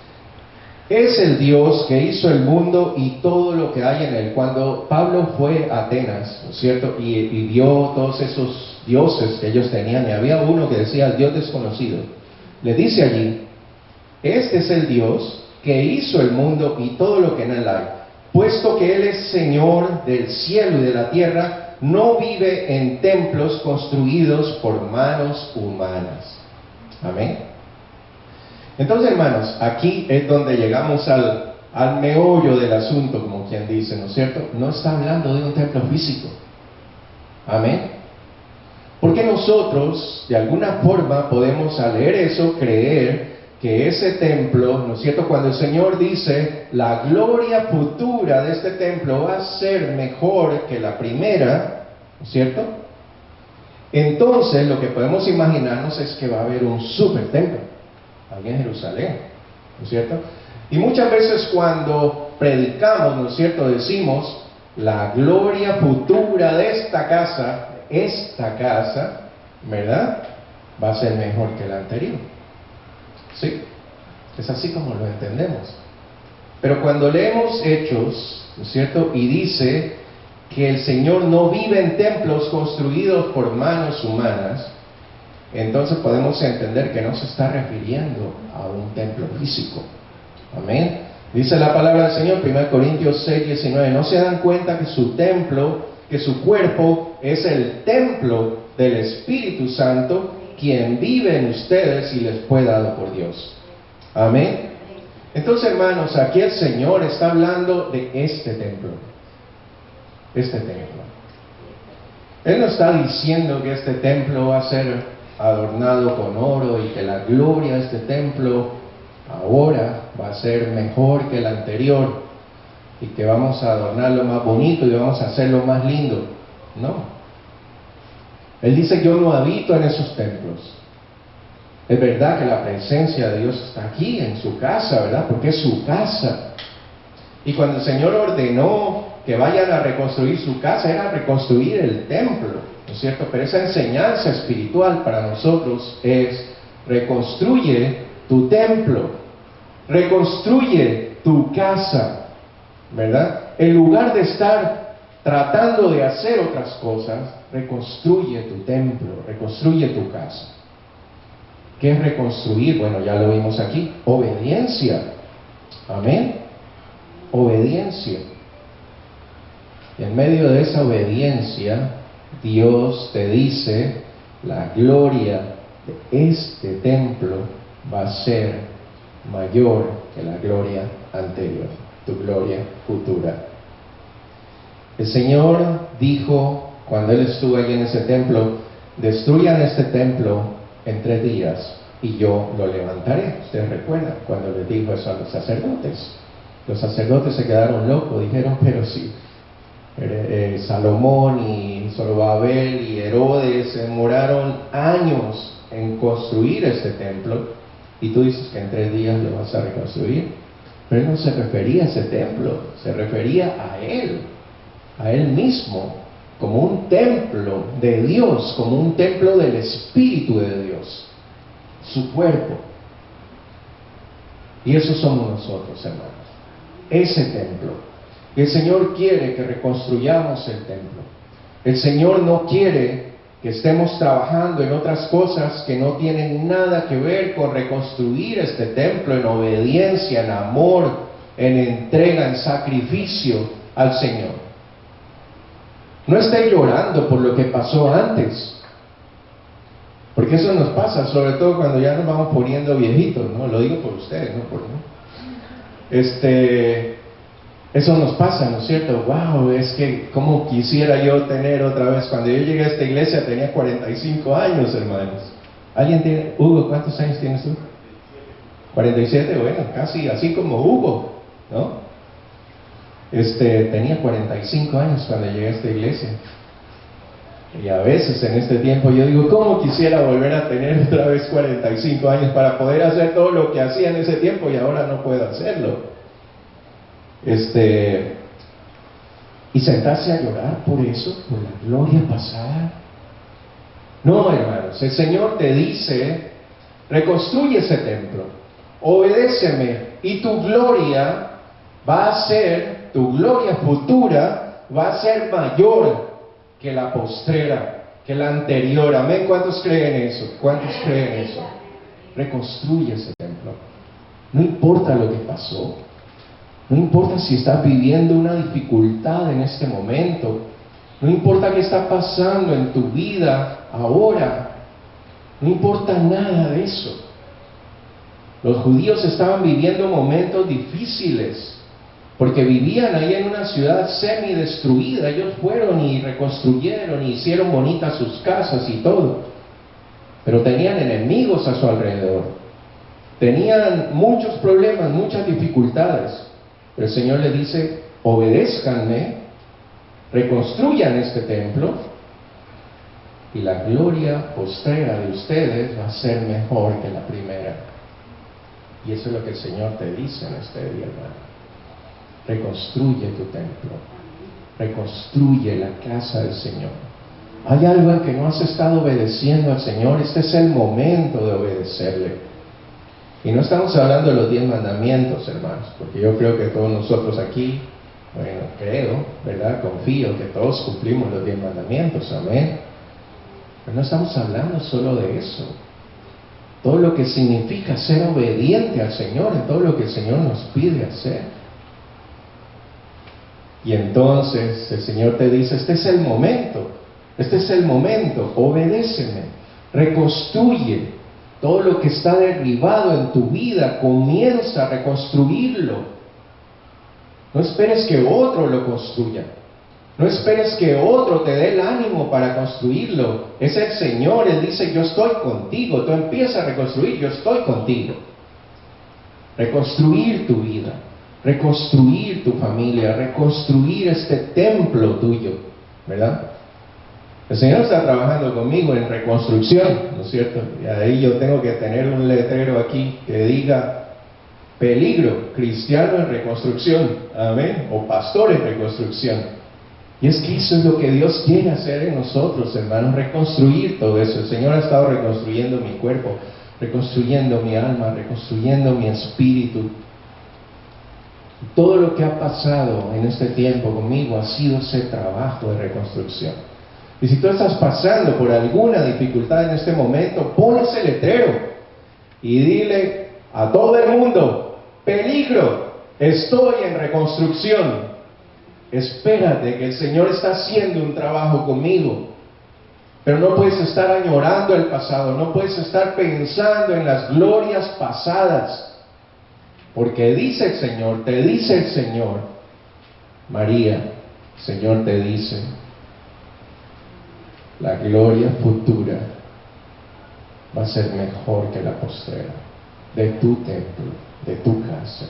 Es el Dios que hizo el mundo y todo lo que hay en él. Cuando Pablo fue a Atenas, ¿no es cierto? Y vio todos esos dioses que ellos tenían, y había uno que decía el Dios desconocido. Le dice allí, este es el Dios que hizo el mundo y todo lo que en él hay. Puesto que Él es Señor del cielo y de la tierra, no vive en templos construidos por manos humanas. Amén. Entonces, hermanos, aquí es donde llegamos al meollo del asunto, como quien dice, ¿no es cierto? No está hablando de un templo físico. Amén. Porque nosotros, de alguna forma, podemos al leer eso, creer que ese templo, ¿no es cierto? Cuando el Señor dice, la gloria futura de este templo va a ser mejor que la primera, ¿no es cierto? Entonces, lo que podemos imaginarnos es que va a haber un super templo ahí en Jerusalén, ¿no es cierto? Y muchas veces cuando predicamos, ¿no es cierto?, decimos, la gloria futura de esta casa, ¿verdad?, va a ser mejor que la anterior. ¿Sí? Es así como lo entendemos. Pero cuando leemos Hechos, ¿no es cierto?, y dice que el Señor no vive en templos construidos por manos humanas, entonces podemos entender que no se está refiriendo a un templo físico. Amén. Dice la palabra del Señor, 1 Corintios 6:19, ¿no se dan cuenta que su templo, que su cuerpo es el templo del Espíritu Santo, quien vive en ustedes y les fue dado por Dios? Amén. Entonces, hermanos, aquí el Señor está hablando de este templo. Este templo. Él no está diciendo que este templo va a ser adornado con oro y que la gloria de este templo ahora va a ser mejor que el anterior y que vamos a adornarlo más bonito y vamos a hacerlo más lindo. No. Él dice, yo no habito en esos templos. Es verdad que la presencia de Dios está aquí en su casa, ¿verdad? Porque es su casa. Y cuando el Señor ordenó que vayan a reconstruir su casa, era reconstruir el templo, ¿no es cierto? Pero esa enseñanza espiritual para nosotros es, reconstruye tu templo, reconstruye tu casa, ¿verdad? En lugar de estar tratando de hacer otras cosas, reconstruye tu templo, reconstruye tu casa. ¿Qué es reconstruir? Bueno, ya lo vimos aquí, obediencia. Amén. Obediencia. Y en medio de esa obediencia, Dios te dice, la gloria de este templo va a ser mayor que la gloria anterior, tu gloria futura. El Señor dijo, cuando Él estuvo allí en ese templo, destruyan este templo en 3 días y yo lo levantaré. Ustedes recuerdan cuando les dijo eso a los sacerdotes. Los sacerdotes se quedaron locos, dijeron, pero sí, Salomón y Zorobabel y Herodes demoraron años en construir este templo y tú dices que en 3 días lo vas a reconstruir. Pero Él no se refería a ese templo, se refería a Él mismo, como un templo de Dios, como un templo del Espíritu de Dios, su cuerpo. Y eso somos nosotros, hermanos, ese templo. Y el Señor quiere que reconstruyamos el templo. El Señor no quiere que estemos trabajando en otras cosas que no tienen nada que ver con reconstruir este templo en obediencia, en amor, en entrega, en sacrificio al Señor. No esté llorando por lo que pasó antes, porque eso nos pasa, sobre todo cuando ya nos vamos poniendo viejitos, ¿no? Lo digo por ustedes, no por mí. Eso nos pasa, ¿no es cierto? Wow, es que cómo quisiera yo tener otra vez. Cuando yo llegué a esta iglesia tenía 45 años, hermanos. ¿Alguien tiene? Hugo, ¿cuántos años tienes tú? 47, bueno, casi así como Hugo, ¿no? Tenía 45 años cuando llegué a esta iglesia. Y a veces en este tiempo yo digo, ¿cómo quisiera volver a tener otra vez 45 años para poder hacer todo lo que hacía en ese tiempo y ahora no puedo hacerlo? Y sentarse a llorar por eso, por la gloria pasada. No, hermanos, el Señor te dice, reconstruye ese templo, obedéceme, y tu gloria va a ser, tu gloria futura va a ser mayor que la postrera, que la anterior. Amén. ¿Cuántos creen eso? ¿Cuántos creen eso? Reconstruye ese templo. No importa lo que pasó. No importa si estás viviendo una dificultad en este momento. No importa qué está pasando en tu vida ahora. No importa nada de eso. Los judíos estaban viviendo momentos difíciles porque vivían ahí en una ciudad semi-destruida. Ellos fueron y reconstruyeron y hicieron bonitas sus casas y todo. Pero tenían enemigos a su alrededor. Tenían muchos problemas, muchas dificultades. Pero el Señor le dice, obedézcanme, reconstruyan este templo y la gloria postrera de ustedes va a ser mejor que la primera. Y eso es lo que el Señor te dice en este día, hermano. Reconstruye tu templo, reconstruye la casa del Señor. Hay algo en que no has estado obedeciendo al Señor, este es el momento de obedecerle. Y no estamos hablando de los 10 mandamientos, hermanos, porque yo creo que todos nosotros aquí, bueno, creo, ¿verdad? Confío que todos cumplimos los 10 mandamientos, amén. Pero no estamos hablando solo de eso. Todo lo que significa ser obediente al Señor, en todo lo que el Señor nos pide hacer. Y entonces el Señor te dice, este es el momento, obedéceme, reconstruye. Todo lo que está derribado en tu vida, comienza a reconstruirlo. No esperes que otro lo construya. No esperes que otro te dé el ánimo para construirlo. Es el Señor, Él dice, yo estoy contigo. Tú empiezas a reconstruir, yo estoy contigo. Reconstruir tu vida, reconstruir tu familia, reconstruir este templo tuyo, ¿verdad? El Señor está trabajando conmigo en reconstrucción, ¿no es cierto? Y ahí yo tengo que tener un letrero aquí que diga peligro, cristiano en reconstrucción, amén, o pastor en reconstrucción. Y es que eso es lo que Dios quiere hacer en nosotros, hermanos, reconstruir todo eso. El Señor ha estado reconstruyendo mi cuerpo, reconstruyendo mi alma, reconstruyendo mi espíritu. Todo lo que ha pasado en este tiempo conmigo ha sido ese trabajo de reconstrucción. Y si tú estás pasando por alguna dificultad en este momento, pon ese letrero y dile a todo el mundo, peligro, estoy en reconstrucción. Espérate que el Señor está haciendo un trabajo conmigo. Pero no puedes estar añorando el pasado, no puedes estar pensando en las glorias pasadas. Porque dice el Señor, te dice el Señor, María, el Señor te dice, la gloria futura va a ser mejor que la postrera de tu templo, de tu casa.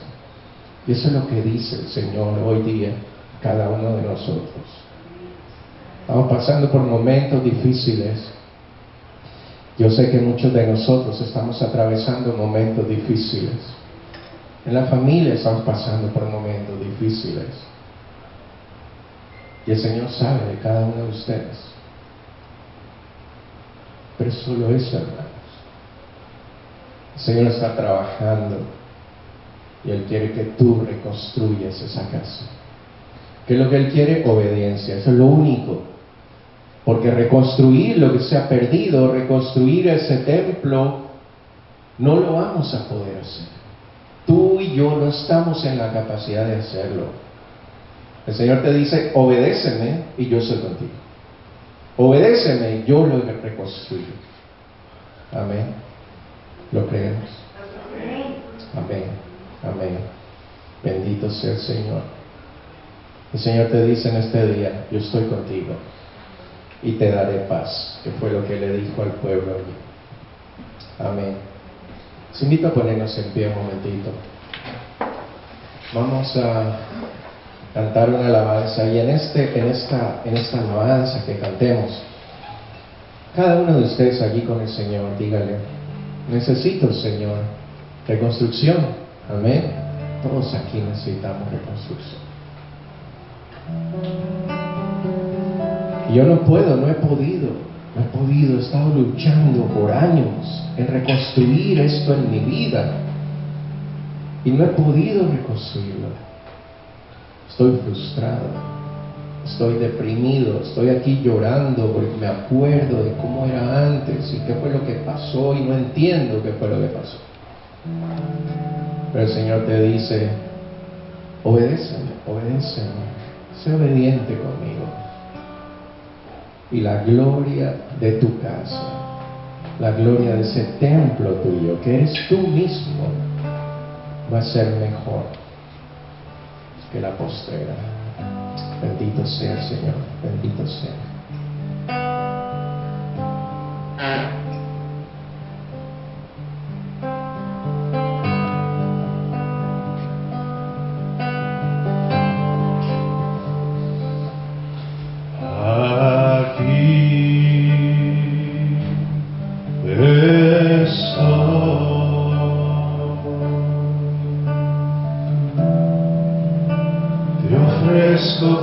Y eso es lo que dice el Señor hoy día, cada uno de nosotros. Estamos pasando por momentos difíciles. Yo sé que muchos de nosotros estamos atravesando momentos difíciles. En la familia estamos pasando por momentos difíciles. Y el Señor sabe de cada uno de ustedes. Pero solo eso, hermanos. El Señor está trabajando y Él quiere que tú reconstruyas esa casa. ¿Qué es lo que Él quiere? Obediencia. Eso es lo único. Porque reconstruir lo que se ha perdido, reconstruir ese templo, no lo vamos a poder hacer. Tú y yo no estamos en la capacidad de hacerlo. El Señor te dice, obedéceme y yo soy contigo. Obedéceme y yo lo reconstruyo. Amén. ¿Lo creemos? Amén. Amén. Bendito sea el Señor. El Señor te dice en este día, yo estoy contigo y te daré paz, que fue lo que le dijo al pueblo allí. Amén. Les invito a ponernos en pie un momentito. Vamos a cantar una alabanza y en esta alabanza que cantemos, cada uno de ustedes allí con el Señor, dígale, necesito, Señor, reconstrucción. Amén. Todos aquí necesitamos reconstrucción. Y yo no he podido, he estado luchando por años en reconstruir esto en mi vida y no he podido reconstruirlo. Estoy frustrado, estoy deprimido, estoy aquí llorando porque me acuerdo de cómo era antes y qué fue lo que pasó y no entiendo qué fue lo que pasó. Pero el Señor te dice, obedéceme, sé obediente conmigo. Y la gloria de tu casa, la gloria de ese templo tuyo, que eres tú mismo, va a ser mejor que la postrera. Bendito sea el Señor, bendito sea.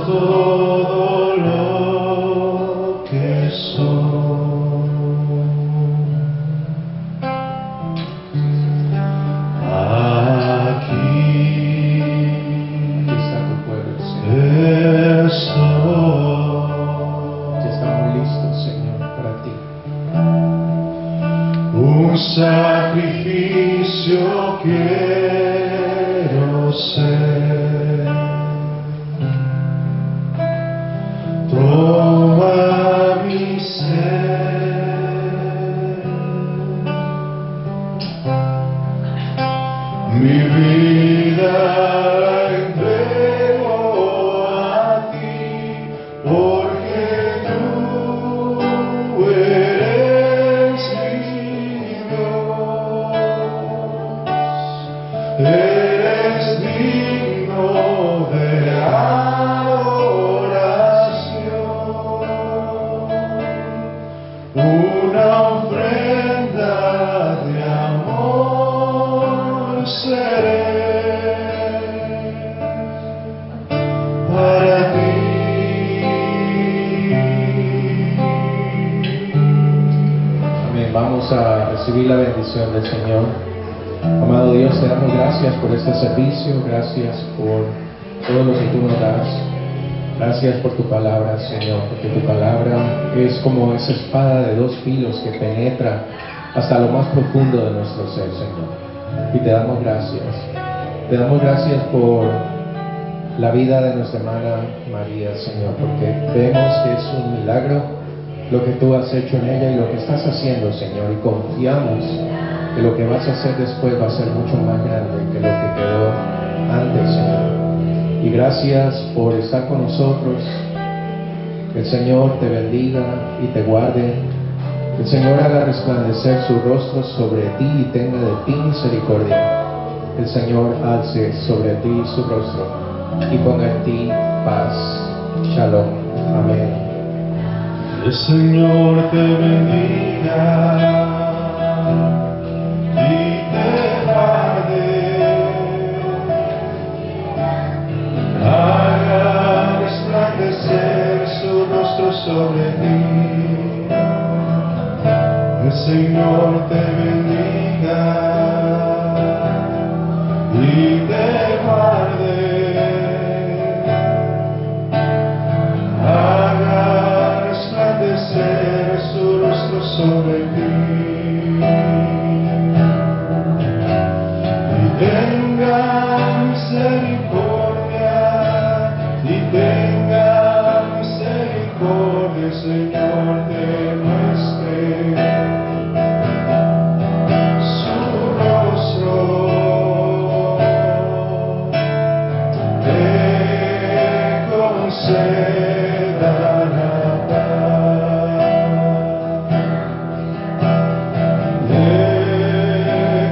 Todo lo que soy. Aquí está tu pueblo, Señor. Ya estamos listos, Señor, para ti. Un sacrificio quiero ser. Toma mi ser, mi vida la entrego a ti, porque tú eres mi Dios, eres digno de una ofrenda de amor seré para ti. Amén. Vamos a recibir la bendición del Señor. Amado Dios, te damos gracias por este servicio, gracias por todo lo que tú nos das. Gracias por tu palabra, Señor, porque tu palabra es como esa espada de dos filos que penetra hasta lo más profundo de nuestro ser, Señor. Y te damos gracias. Te damos gracias por la vida de nuestra hermana María, Señor, porque vemos que es un milagro lo que tú has hecho en ella y lo que estás haciendo, Señor, y confiamos que lo que vas a hacer después va a ser mucho más grande que lo que quedó antes, Señor. Y gracias por estar con nosotros. Que el Señor te bendiga y te guarde. Que el Señor haga resplandecer su rostro sobre ti y tenga de ti misericordia. Que el Señor alce sobre ti su rostro y ponga en ti paz. Shalom. Amén. El Señor te bendiga y te guarde. rostro sobre ti. El Señor te bendiga y te guarde, haga resplandecer su rostro sobre ti y tenga misericordia, el Señor te muestre su rostro, te conceda la paz, te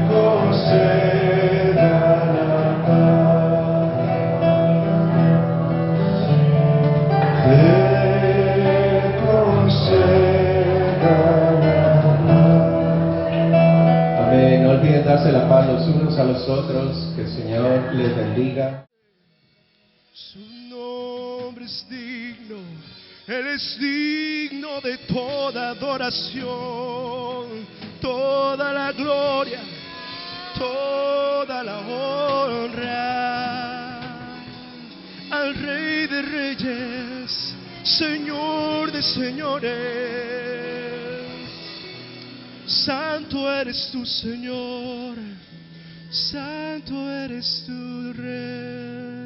conceda la paz. Amén. No olviden darse la paz los unos a los otros. Que el Señor les bendiga. Su nombre es digno, Él es digno de toda adoración, toda la gloria, toda la honra. Al Rey de Reyes, Señor de señores, santo eres tú, Señor, santo eres tú, Rey.